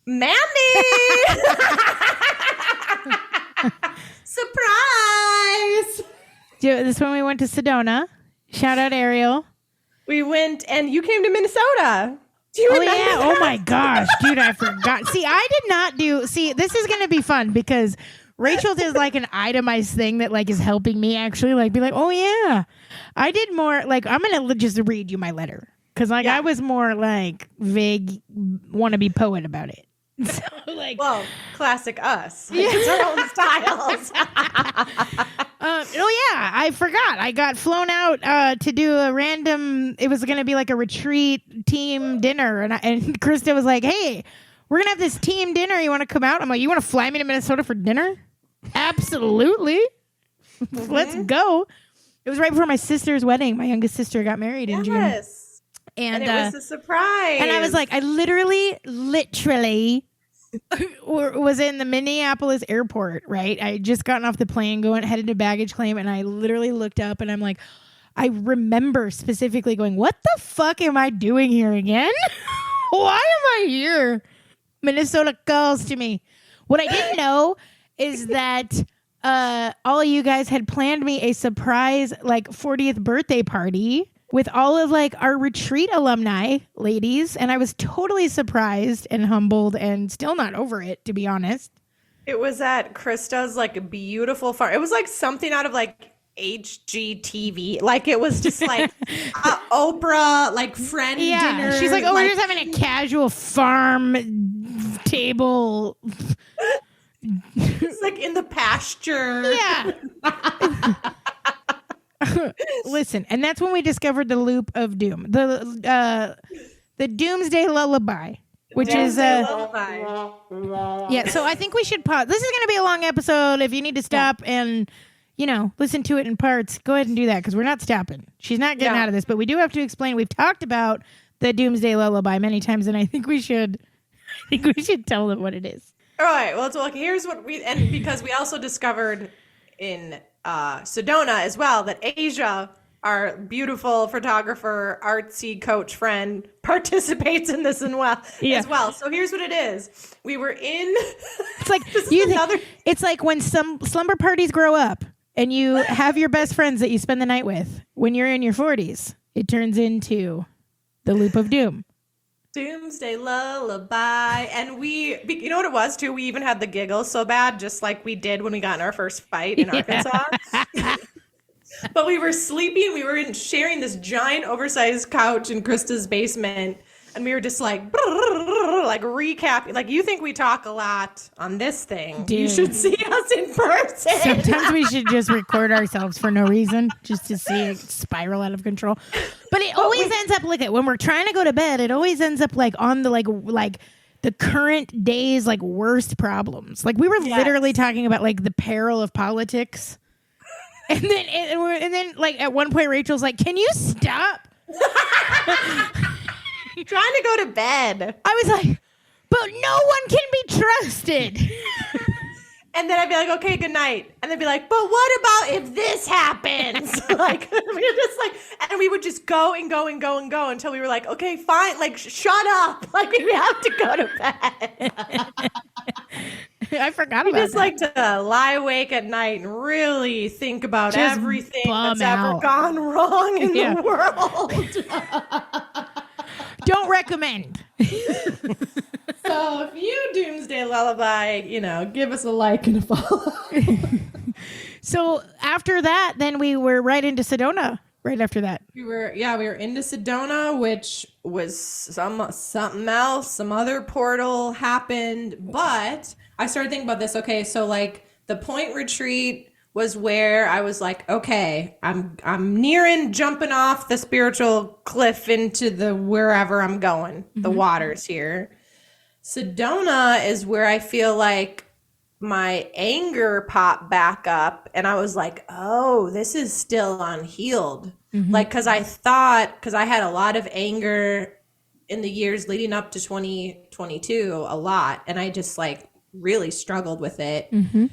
Mandi! Surprise! This is when we went to Sedona. Shout out Ariel. We went and you came to Minnesota. Do you remember that? Oh my gosh, dude, I forgot. See, I did not do. See, this is going to be fun because Rachel does like an itemized thing that like is helping me actually like be like, oh yeah, I did more. Like I'm going to just read you my letter because like I was more like vague, wannabe poet about it. So like, well, classic us. Like, it's our own styles. Oh yeah, I forgot. I got flown out to do a random. It was going to be like a retreat team dinner, and Krista was like, "Hey, we're gonna have this team dinner. You want to come out?" I'm like, "You want to fly me to Minnesota for dinner?" Absolutely. Let's go. It was right before my sister's wedding. My youngest sister got married in June. And it was a surprise. And I was like, I literally was in the Minneapolis airport, right? I had just gotten off the plane, headed to baggage claim, and I literally looked up and I'm like, I remember specifically going, what the fuck am I doing here again? Why am I here? Minnesota calls to me. What I didn't know is that all of you guys had planned me a surprise like 40th birthday party with all of like our retreat alumni ladies. And I was totally surprised and humbled and still not over it, to be honest. It was at Krista's like beautiful farm. It was like something out of like HGTV. Like it was just like Oprah, like friend dinner. She's like, we're just having a casual farm table. It's like in the pasture. Yeah. Listen, and that's when we discovered the loop of doom, the doomsday lullaby, which is lullaby. Yeah. So I think we should pause. This is going to be a long episode. If you need to stop and listen to it in parts, go ahead and do that because we're not stopping. She's not getting out of this, but we do have to explain. We've talked about the doomsday lullaby many times, and I think we should tell them what it is. All right. Well, so here's what because we also discovered in Sedona as well that Asia, our beautiful photographer, artsy coach friend, participates in this as well. So here's what it is. We were in. It's like it's like when some slumber parties grow up and you have your best friends that you spend the night with. When you're in your 40s, it turns into the loop of doom. Doomsday lullaby. And you know what it was too? We even had the giggles so bad, just like we did when we got in our first fight in Arkansas. But we were sleeping. We were sharing this giant oversized couch in Krista's basement. And we were just like recapping. Like, you think we talk a lot on this thing. Dude. You should see us in person. Sometimes we should just record ourselves for no reason, just to see it spiral out of control. But it always ends up like it. When we're trying to go to bed, it always ends up like on the like the current day's like worst problems. Like we were literally talking about like the peril of politics. And then like at one point Rachel's like, "Can you stop?" Trying to go to bed. I was like, but no one can be trusted. And then I'd be like, okay, good night. And they'd be like, but what about if this happens? Like, we were just like, and we would just go and go and go and go until we were like, okay, fine. Like, shut up. Like, we have to go to bed. I forgot about that. We just like to lie awake at night and really think about just everything that's ever gone wrong in the world. Don't recommend. So if you Doomsday Lullaby, give us a like and a follow. So after that, then we were right into Sedona. Right after that, We were into Sedona, which was something else. Some other portal happened, but I started thinking about this. Okay, so like the point retreat was where I was like, okay, I'm nearing jumping off the spiritual cliff into the wherever I'm going. The waters here. Sedona is where I feel like my anger popped back up, and I was like, oh, this is still unhealed. Like, because I had a lot of anger in the years leading up to 2022, a lot, and I just like really struggled with it. And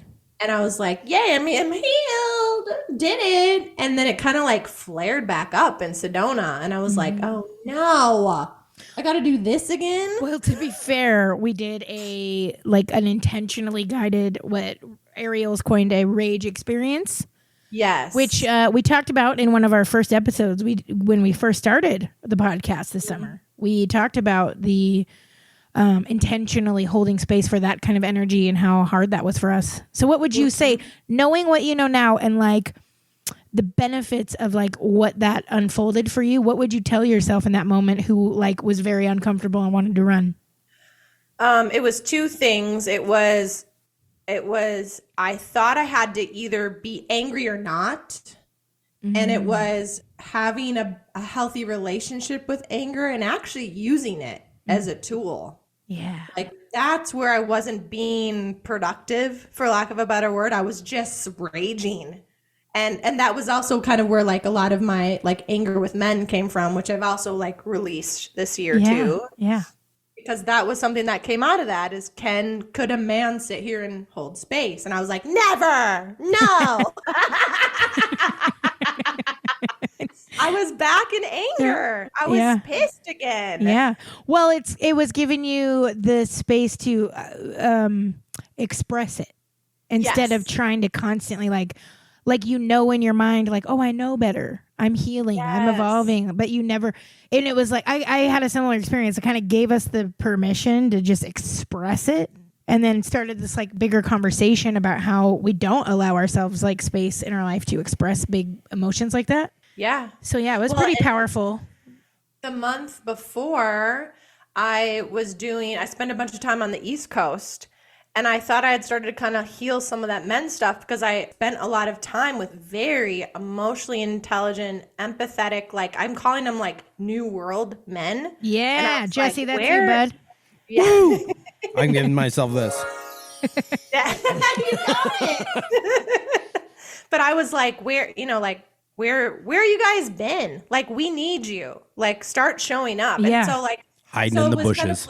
I was like, yay, I'm healed, did it. And then it kind of like flared back up in Sedona, and I was like, oh no, I got to do this again. well, to be fair, we did an intentionally guided, what Ariel's coined a rage experience. Yes. Which we talked about in one of our first episodes. When we first started the podcast this summer, we talked about the intentionally holding space for that kind of energy and how hard that was for us. So what would you say, knowing what you know now and like the benefits of like what that unfolded for you? What would you tell yourself in that moment who like was very uncomfortable and wanted to run? It was two things. It was I thought I had to either be angry or not. And it was having a healthy relationship with anger and actually using it as a tool. Yeah. Like that's where I wasn't being productive, for lack of a better word. I was just raging. And that was also kind of where like a lot of my like anger with men came from, which I've also like released this year too. Yeah. Because that was something that came out of that is could a man sit here and hold space? And I was like, never, no. I was back in anger. I was pissed again. Yeah. Well, it was giving you the space to express it instead of trying to constantly like in your mind, like, oh, I know better. I'm healing. I'm evolving. But you never. And it was like I had a similar experience. It kind of gave us the permission to just express it. And then started this like bigger conversation about how we don't allow ourselves like space in our life to express big emotions like that. Yeah. So yeah, it was pretty powerful. The month before, I spent a bunch of time on the East Coast, and I thought I had started to kind of heal some of that men stuff because I spent a lot of time with very emotionally intelligent, empathetic, like I'm calling them like new world men. Yeah, Jesse, like, that's you, bud. Yeah. I'm giving myself this. Yeah. You got it. But I was like, where you guys been? Like, we need you. Like, start showing up. Yeah. And so like Hiding in the bushes.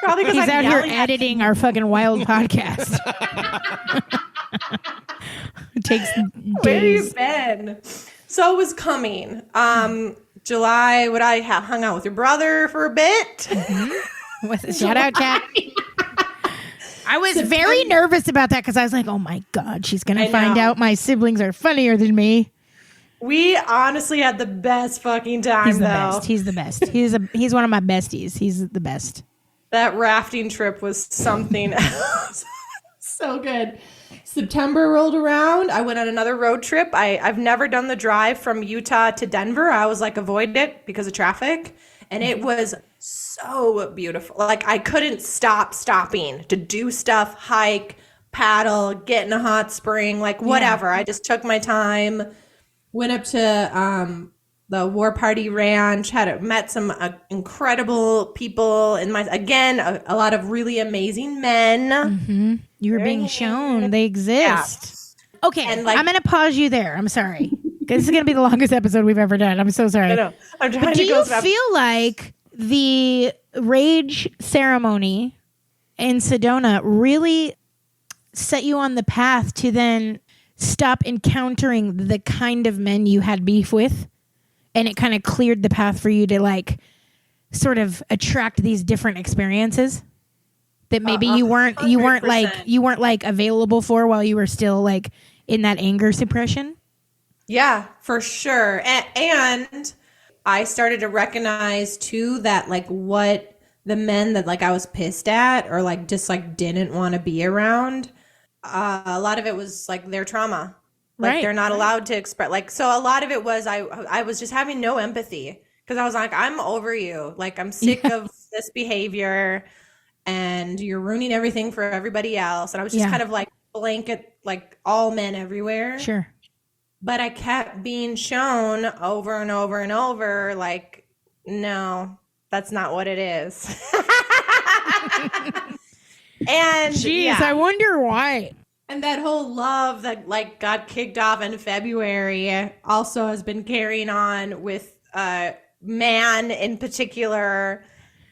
Probably because He's out here editing our fucking wild podcast. It takes Where have you days. been? So it was coming. July, I hung out with your brother for a bit. Shout out, Kat. I was very nervous about that because I was like, oh my God, she's going to find out my siblings are funnier than me. We honestly had the best fucking time, He's the though. best. He's the best. He's one of my besties. He's the best. That rafting trip was something else. So good. September rolled around. I went on another road trip. I've never done the drive from Utah to Denver. I was like, avoid it because of traffic. And it was so beautiful. Like I couldn't stopping to do stuff, hike, paddle, get in a hot spring, like whatever. I just took my time, went up to the War Party Ranch, met some incredible people in a lot of really amazing men. Mm-hmm. You were being shown they exist. Yeah. Okay, and I'm going to pause you there. I'm sorry. This is going to be the longest episode we've ever done. I'm so sorry. I know. I'm trying but to do you feel like the rage ceremony in Sedona really set you on the path to then stop encountering the kind of men you had beef with? And it kind of cleared the path for you to like sort of attract these different experiences that maybe you weren't like available for while you were still like in that anger suppression? Yeah, for sure. And I started to recognize too that like what the men that like I was pissed at or like just like didn't want to be around, a lot of it was like their trauma. Like they're not allowed to express, like, so a lot of it was I was just having no empathy because I was like, I'm over you. Like, I'm sick of this behavior and you're ruining everything for everybody else. And I was just kind of like blanket, like all men everywhere. Sure. But I kept being shown over and over and over, like, no, that's not what it is. And jeez, I wonder why. And that whole love that like got kicked off in February also has been carrying on with a man in particular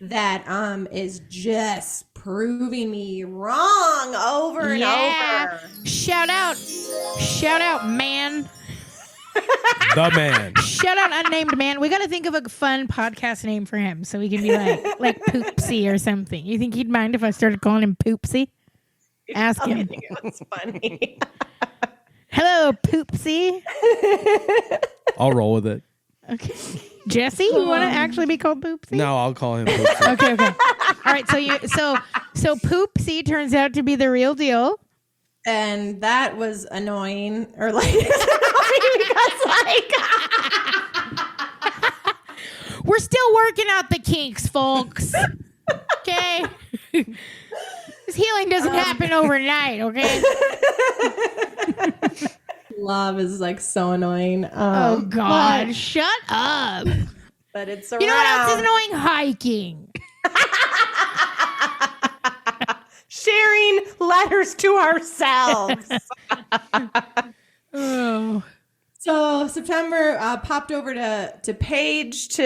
that is just proving me wrong over and over. Shout out, man. The man. Shout out, unnamed man. We got to think of a fun podcast name for him so he can be like Poopsie or something. You think he'd mind if I started calling him Poopsie? Ask him. I think it was funny. Hello, Poopsie. I'll roll with it. Okay. Jesse, you want to actually be called Poopsie? No, I'll call him Poopsie. Okay. All right. So Poopsie turns out to be the real deal. And that was annoying, or like, because like, we're still working out the kinks, folks. Okay. This healing doesn't happen overnight, okay? Love is like so annoying. Oh God, shut up. But it's around. You know what else is annoying? Hiking. Sharing letters to ourselves. Oh. So September popped over to Page to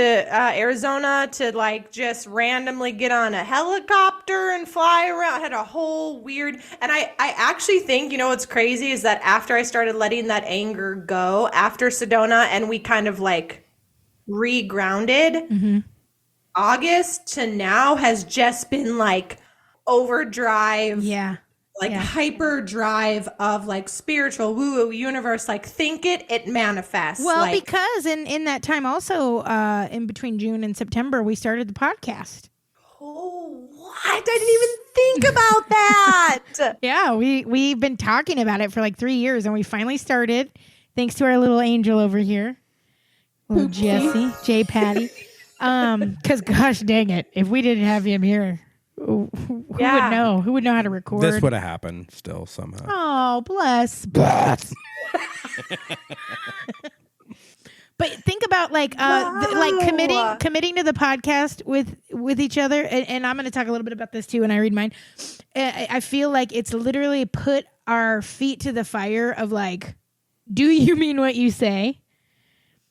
Arizona to like just randomly get on a helicopter and fly around. I had a whole weird, and I actually think, you know what's crazy is that after I started letting that anger go after Sedona and we kind of like regrounded, August to now has just been like overdrive. Yeah. Like hyper drive of like spiritual woo-woo universe, like think it manifests. Well, like, because in that time also, in between June and September, we started the podcast. oh, what? I didn't even think about that. Yeah, we've been talking about it for like 3 years, and we finally started, thanks to our little angel over here, little Jesse, J. Patty. Because gosh dang it, if we didn't have him here, who would know? Who would know how to record? This would have happened still somehow. Oh, bless. But think about like committing to the podcast with each other, and I'm going to talk a little bit about this too when I read mine. I feel like it's literally put our feet to the fire of like, do you mean what you say?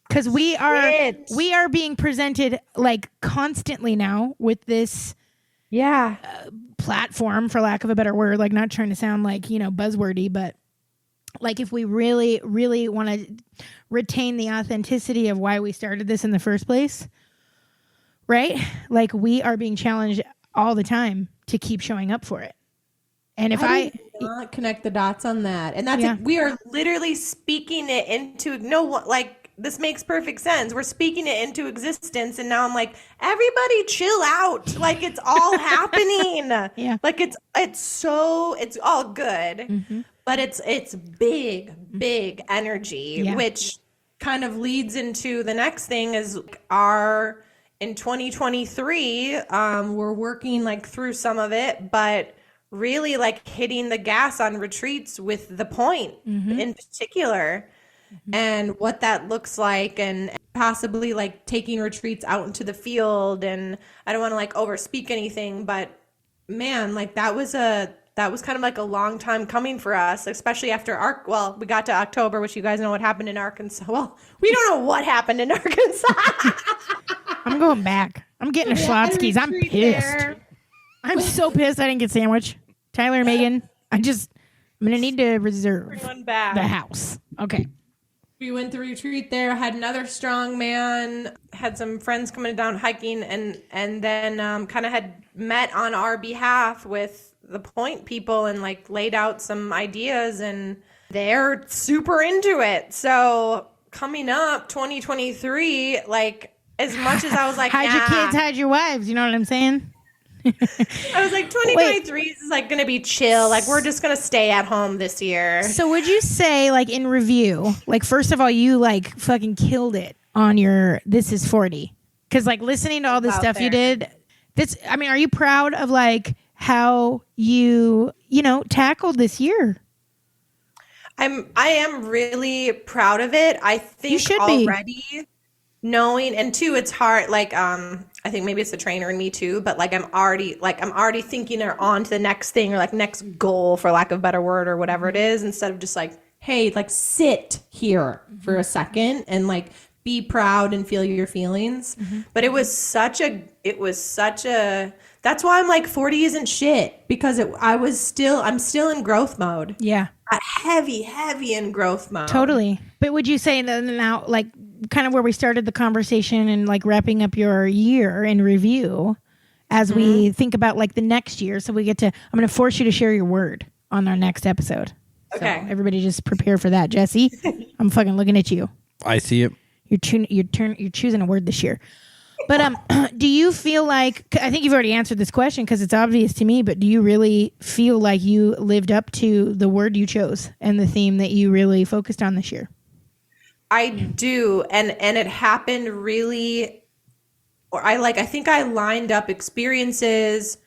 Because we are being presented like constantly now with this platform, for lack of a better word, like not trying to sound like, buzzwordy, but like if we really, really want to retain the authenticity of why we started this in the first place, right? Like we are being challenged all the time to keep showing up for it. And if I did not connect the dots on that, and that's we are literally speaking it into this makes perfect sense. We're speaking it into existence, and now I'm like, everybody chill out. Like it's all happening. Yeah. Like it's all good, but it's big energy, which kind of leads into the next thing is in 2023, we're working like through some of it, but really like hitting the gas on retreats with the point in particular. And what that looks like, and possibly like taking retreats out into the field. And I don't want to like overspeak anything, but man, like that was kind of like a long time coming for us, especially after we got to October, which you guys know what happened in Arkansas. Well, we don't know what happened in Arkansas. I'm going back. I'm getting a Schlotsky's. I'm pissed. I'm so pissed I didn't get sandwich. Tyler and Megan, I'm going to need to reserve the house. Okay. We went to retreat there, had another strong man, had some friends coming down hiking, and then kind of had met on our behalf with the point people and like laid out some ideas, and they're super into it. So coming up 2023, like as much as I was like, hide your kids, hide your wives. You know what I'm saying? I was like, 2023 is like going to be chill. Like, we're just going to stay at home this year. So would you say, like, in review, like, first of all, you like fucking killed it on your This Is 40? Because like listening to all this stuff you did, I mean, are you proud of like how you tackled this year? I am really proud of it. I think You should already knowing, and two, it's hard. Like, I think maybe it's the trainer in me too, but like I'm already thinking or on to the next thing or like next goal, for lack of a better word, or whatever it is, instead of just like, hey, like sit here for a second and like be proud and feel your feelings. But it was such a that's why I'm like 40 isn't shit, because I'm still in growth mode. Yeah. Heavy in growth mode. Totally. But would you say that now, like kind of where we started the conversation and like wrapping up your year in review as we think about like the next year. So I'm going to force you to share your word on our next episode. Okay. So everybody just prepare for that. Jesse, I'm fucking looking at you. I see it. You're choosing a word this year. But do you feel like, I think you've already answered this question because it's obvious to me, but do you really feel like you lived up to the word you chose and the theme that you really focused on this year? I do. And it happened really, I think I lined up experiences,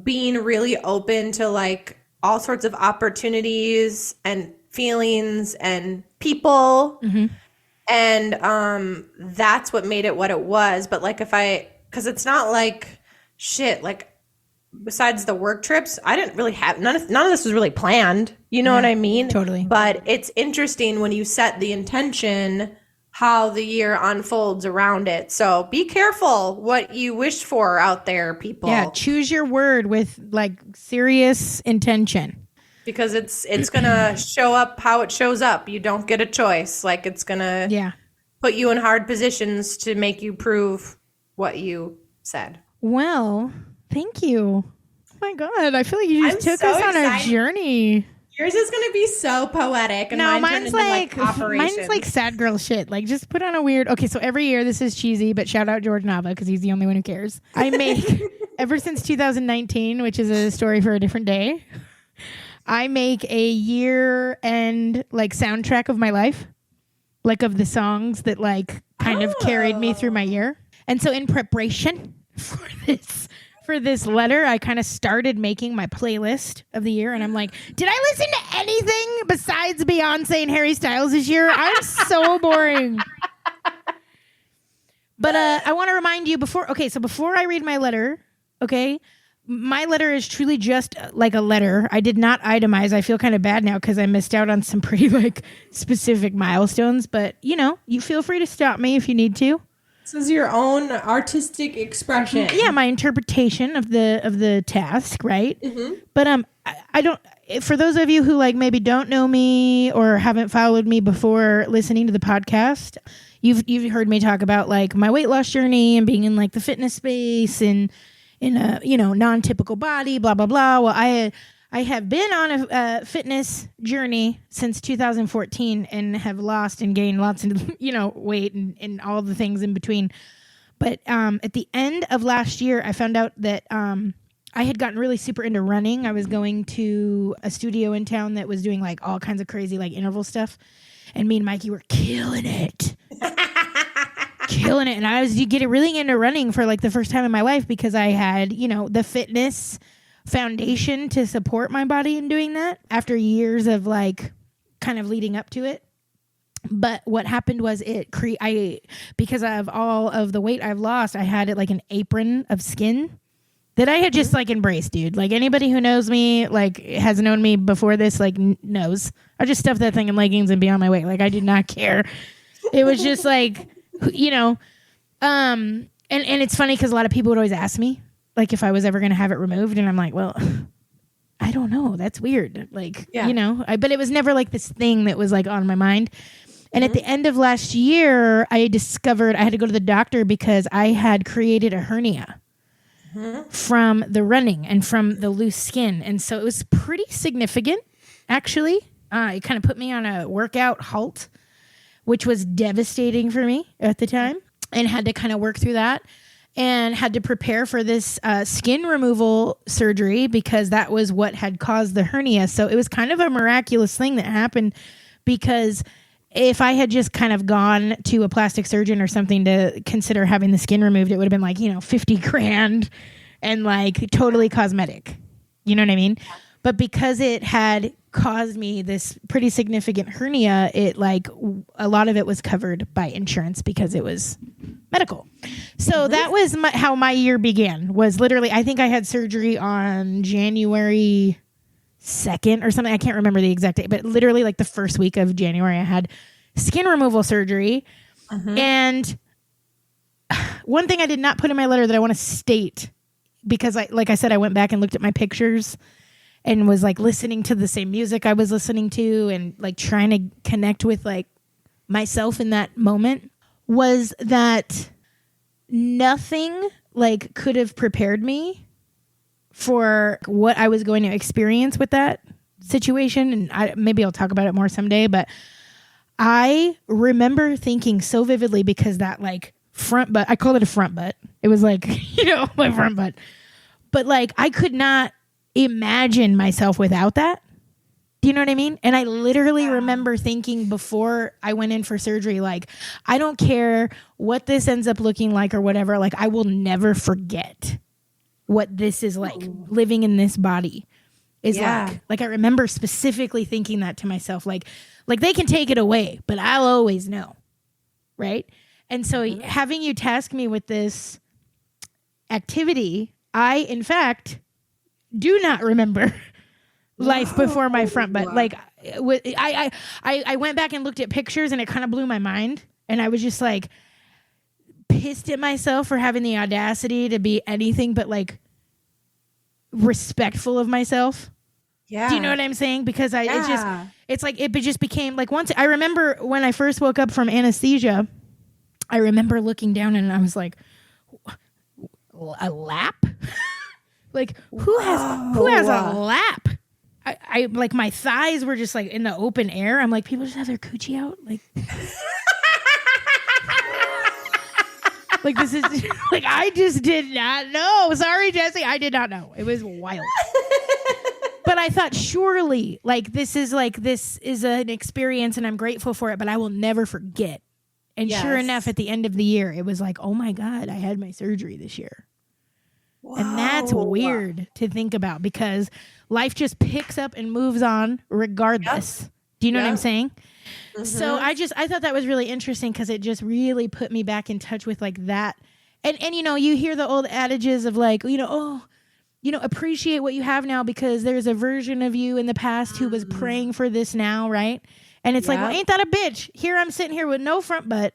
being really open to like all sorts of opportunities and feelings and people. And that's what made it what it was. But like because it's not like shit, like besides the work trips, I didn't really have, none of this was really planned. You know what I mean? Totally. But it's interesting when you set the intention, how the year unfolds around it. So be careful what you wish for out there, people. Yeah, choose your word with like serious intention. Because it's gonna show up how it shows up. You don't get a choice. Like it's gonna put you in hard positions to make you prove what you said. Well, thank you. Oh my God, I feel like you just took us on a journey. Yours is gonna be so poetic, and mine's like sad girl shit. Like just put on a weird. Okay, so every year this is cheesy, but shout out George Nava because he's the only one who cares. I make ever since 2019, which is a story for a different day. I make a year-end like soundtrack of my life, like of the songs that like kind of carried me through my year. And so in preparation for this letter, I kind of started making my playlist of the year. And I'm like, did I listen to anything besides Beyonce and Harry Styles this year? I'm so boring. But I want to remind you before I read my letter, okay? My letter is truly just like a letter. I did not itemize. I feel kind of bad now because I missed out on some pretty like specific milestones. But you feel free to stop me if you need to. This is your own artistic expression. Yeah, my interpretation of the task, right? But I don't. For those of you who like maybe don't know me or haven't followed me before listening to the podcast, you've heard me talk about like my weight loss journey and being in like the fitness space and in a non-typical body, blah blah blah. Well, I have been on a fitness journey since 2014 and have lost and gained lots of weight and all the things in between. But at the end of last year, I found out that I had gotten really super into running. I was going to a studio in town that was doing like all kinds of crazy like interval stuff, and me and Mikey were killing it. Killing it. And I was getting really into running for like the first time in my life because I had, the fitness foundation to support my body in doing that after years of like kind of leading up to it. But what happened was because of all of the weight I've lost, I had it like an apron of skin that I had just like embraced, dude. Like anybody who knows me, like has known me before this, like knows. I just stuffed that thing in leggings and be on my way. Like I did not care. It was just like, and it's funny because a lot of people would always ask me like if I was ever going to have it removed, and I'm like, well, I don't know. That's weird. Like, but it was never like this thing that was like on my mind. And at the end of last year, I discovered I had to go to the doctor because I had created a hernia from the running and from the loose skin. And so it was pretty significant, actually. It kind of put me on a workout halt, which was devastating for me at the time, and had to kind of work through that. and had to prepare for this skin removal surgery because that was what had caused the hernia. So it was kind of a miraculous thing that happened, because if I had just kind of gone to a plastic surgeon or something to consider having the skin removed, it would have been like, 50 grand and like totally cosmetic. You know what I mean? But because it had caused me this pretty significant hernia, it like a lot of it was covered by insurance because it was medical. So that was how my year began, was literally, I think I had surgery on January 2nd or something. I can't remember the exact date, but literally like the first week of January, I had skin removal surgery. And one thing I did not put in my letter that I want to state, because like I said, I went back and looked at my pictures and was like listening to the same music I was listening to and like trying to connect with like myself in that moment, was that nothing like could have prepared me for what I was going to experience with that situation. And maybe I'll talk about it more someday, but I remember thinking so vividly, because that like front butt, I called it a front butt. It was like, my front butt. But like, I could not imagine myself without that. Do you know what I mean? And I literally remember thinking before I went in for surgery, like, I don't care what this ends up looking like or whatever. Like, I will never forget what this is like. Living in this body is like. Like, I remember specifically thinking that to myself, like they can take it away, but I'll always know. Right. And so having you task me with this activity, I, in fact, do not remember life before my front butt. Like, I went back and looked at pictures, and it kind of blew my mind. And I was just like pissed at myself for having the audacity to be anything but like respectful of myself. Yeah. Do you know what I'm saying? Because it's like, it just became like, once I remember when I first woke up from anesthesia, I remember looking down and I was like, a lap? Like, who has a lap? I like, my thighs were just like in the open air. I'm like, people just have their coochie out? Like, like, this is like, I just did not know. Sorry, Jesse. I did not know. It was wild. But I thought, surely, like, this is an experience and I'm grateful for it, but I will never forget. And sure enough, at the end of the year, it was like, oh my God, I had my surgery this year. Whoa. And that's weird to think about, because life just picks up and moves on regardless. Yep. Do you know what I'm saying? Mm-hmm. So I thought that was really interesting, because it just really put me back in touch with like that. And you hear the old adages of like, appreciate what you have now, because there's a version of you in the past who was praying for this now, right? And it's like, well, ain't that a bitch? Here I'm sitting here with no front butt,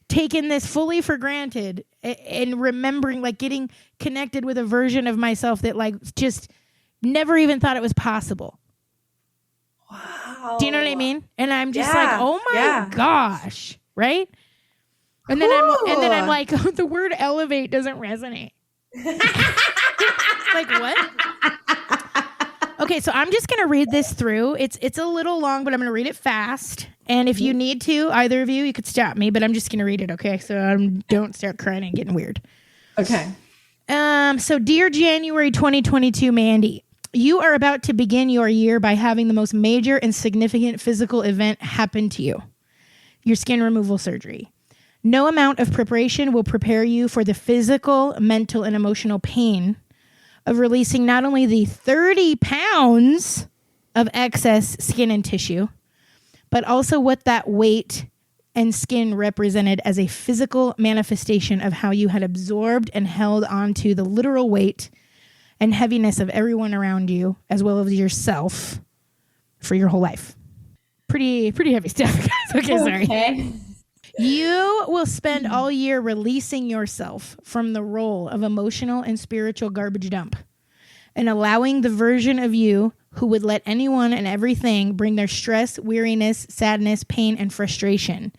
taking this fully for granted, and remembering, like, getting connected with a version of myself that like just never even thought it was possible. Wow. Do you know what I mean? And I'm just like, oh my gosh, right? And then I'm like, oh, the word elevate doesn't resonate. Like, what? Okay, so I'm just going to read this through. It's a little long, but I'm going to read it fast. And if you need to, either of you could stop me, but I'm just going to read it, okay? So don't start crying and getting weird. Okay. So dear January 2022 Mandi, you are about to begin your year by having the most major and significant physical event happen to you. Your skin removal surgery. No amount of preparation will prepare you for the physical, mental, and emotional pain of releasing not only the 30 pounds of excess skin and tissue, but also what that weight and skin represented as a physical manifestation of how you had absorbed and held onto the literal weight and heaviness of everyone around you, as well as yourself, for your whole life. Pretty heavy stuff, guys. Okay, sorry. Okay. You will spend all year releasing yourself from the role of emotional and spiritual garbage dump, and allowing the version of you who would let anyone and everything bring their stress, weariness, sadness, pain, and frustration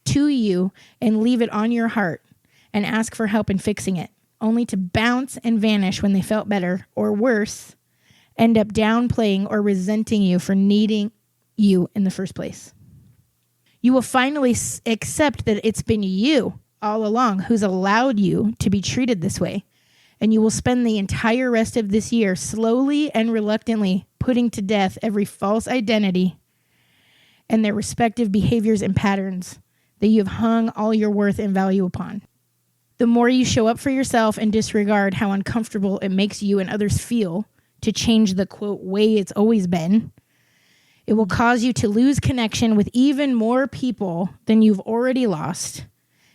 to you and leave it on your heart and ask for help in fixing it, only to bounce and vanish when they felt better, or worse, end up downplaying or resenting you for needing you in the first place. You will finally accept that it's been you all along who's allowed you to be treated this way. And you will spend the entire rest of this year slowly and reluctantly putting to death every false identity and their respective behaviors and patterns that you have hung all your worth and value upon. The more you show up for yourself and disregard how uncomfortable it makes you and others feel to change the, quote, way it's always been, it will cause you to lose connection with even more people than you've already lost,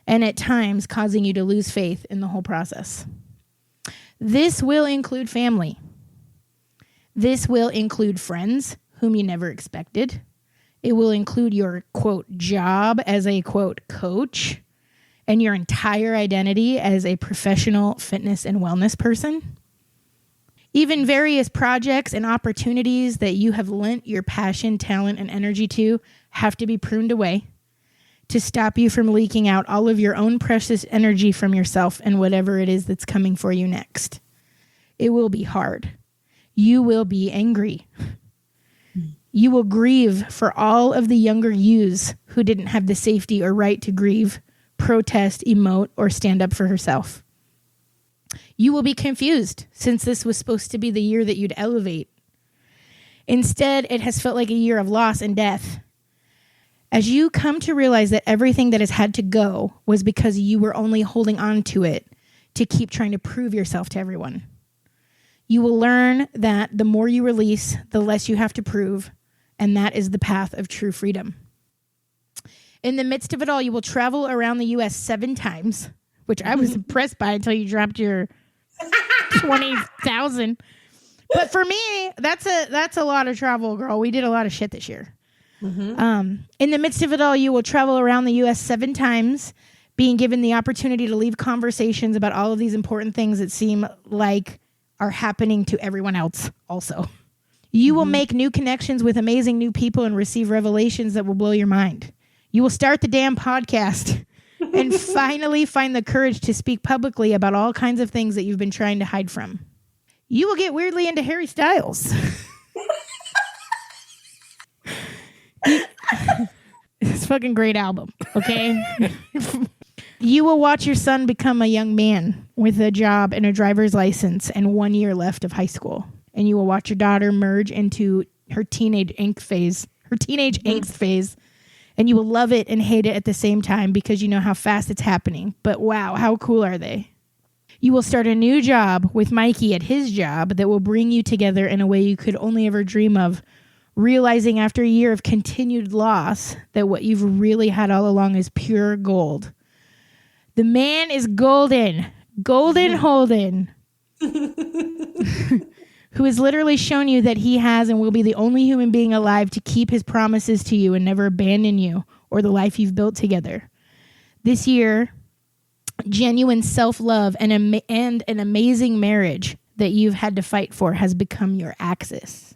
and at times causing you to lose faith in the whole process. This will include family. This will include friends whom you never expected. It will include your, quote, job as a, quote, coach and your entire identity as a professional fitness and wellness person. Even various projects and opportunities that you have lent your passion, talent, and energy to have to be pruned away to stop you from leaking out all of your own precious energy from yourself and whatever it is that's coming for you next. It will be hard. You will be angry. You will grieve for all of the younger yous who didn't have the safety or right to grieve, protest, emote, or stand up for herself. You will be confused since this was supposed to be the year that you'd elevate. Instead, it has felt like a year of loss and death. As you come to realize that everything that has had to go was because you were only holding on to it to keep trying to prove yourself to everyone. You will learn that the more you release, the less you have to prove, and that is the path of true freedom. In the midst of it all, you will travel around the U.S. 7 times, which I was impressed by until you dropped your 20,000. But for me, that's a lot of travel, girl. We did a lot of shit this year. Mm-hmm. In the midst of it all, you will travel around the U.S. 7 times, being given the opportunity to leave conversations about all of these important things that seem like are happening to everyone else also. You will make new connections with amazing new people and receive revelations that will blow your mind. You will start the damn podcast and finally find the courage to speak publicly about all kinds of things that you've been trying to hide from. You will get weirdly into Harry Styles. It's a fucking great album, okay? You will watch your son become a young man with a job and a driver's license and 1 year left of high school. And you will watch your daughter merge into her teenage angst phase. And you will love it and hate it at the same time because you know how fast it's happening. But wow, how cool are they? You will start a new job with Mikey at his job that will bring you together in a way you could only ever dream of, realizing after a year of continued loss that what you've really had all along is pure gold. The man is golden. Golden Holden. Who has literally shown you that he has and will be the only human being alive to keep his promises to you and never abandon you or the life you've built together. This year, genuine self-love and an amazing marriage that you've had to fight for has become your axis.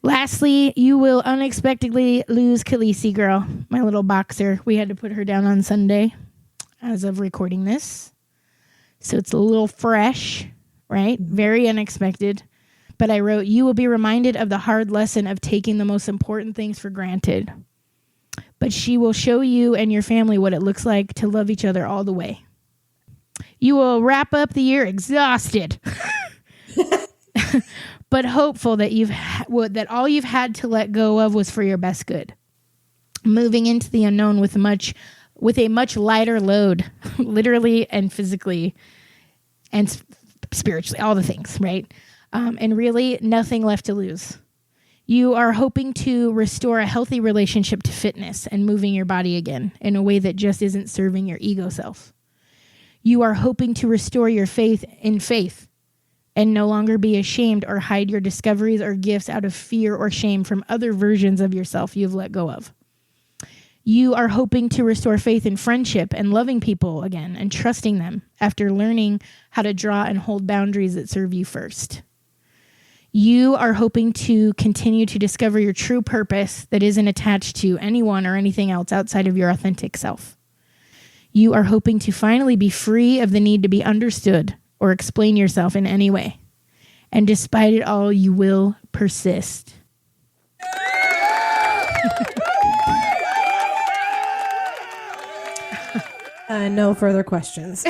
Lastly, you will unexpectedly lose Khaleesi, girl, my little boxer. We had to put her down on Sunday as of recording this. So it's a little fresh, right? Very unexpected. But I wrote, you will be reminded of the hard lesson of taking the most important things for granted. But she will show you and your family what it looks like to love each other all the way. You will wrap up the year exhausted, but hopeful that that all you've had to let go of was for your best good. Moving into the unknown with a much lighter load, literally and physically and spiritually, all the things, right? And really nothing left to lose. You are hoping to restore a healthy relationship to fitness and moving your body again in a way that just isn't serving your ego self. You are hoping to restore your faith in faith and no longer be ashamed or hide your discoveries or gifts out of fear or shame from other versions of yourself you've let go of. You are hoping to restore faith in friendship and loving people again and trusting them after learning how to draw and hold boundaries that serve you first. You are hoping to continue to discover your true purpose that isn't attached to anyone or anything else outside of your authentic self. You are hoping to finally be free of the need to be understood or explain yourself in any way. And despite it all, you will persist. No further questions.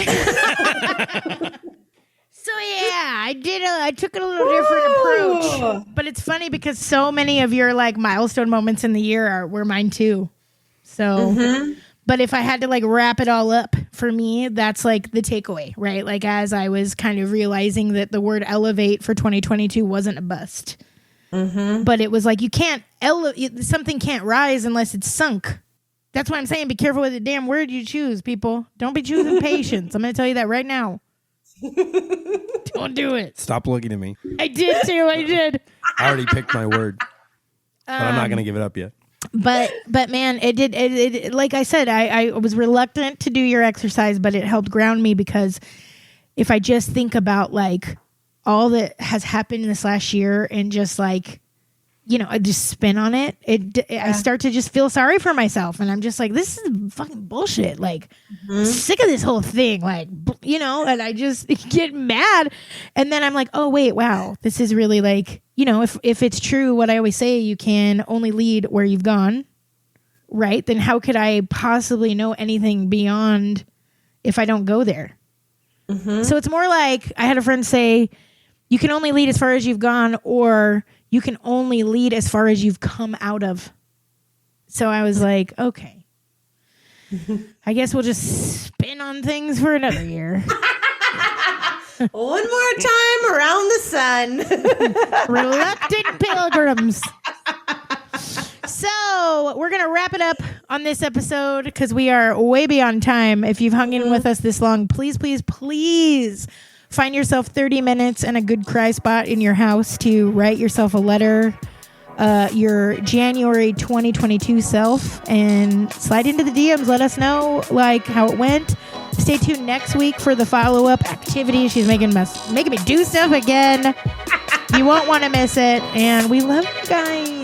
So yeah, I took it a little different approach, but it's funny because so many of your like milestone moments in the year were mine too. So, but if I had to like wrap it all up for me, that's like the takeaway, right? Like as I was kind of realizing that the word elevate for 2022 wasn't a bust, but it was like you can't something can't rise unless it's sunk. That's why I'm saying be careful with the damn word you choose, people. Don't be choosing patience. I'm going to tell you that right now. Don't do it. Stop looking at me. I did too. I did. I already picked my word, but I'm not going to give it up yet. But man, it did. It like I said, I was reluctant to do your exercise, but it helped ground me because if I just think about like all that has happened in this last year and just like, you know, I just spin on it. I start to just feel sorry for myself, and I'm just like, this is fucking bullshit. Like, sick of this whole thing. Like, you know, and I just get mad, and then I'm like, oh wait, wow, this is really like, you know, if it's true what I always say, you can only lead where you've gone, right? Then how could I possibly know anything beyond if I don't go there? So it's more like I had a friend say, you can only lead as far as you've gone, or you can only lead as far as you've come out of. So I was like, okay, I guess we'll just spin on things for another year. One more time around the sun. Reluctant pilgrims. So we're going to wrap it up on this episode because we are way beyond time. If you've hung in with us this long, please, please, please find yourself 30 minutes and a good cry spot in your house to write yourself a letter, your January 2022 self, and slide into the DMs. Let us know like how it went. Stay tuned next week for the follow-up activity. She's making me do stuff again. You won't want to miss it. And we love you guys.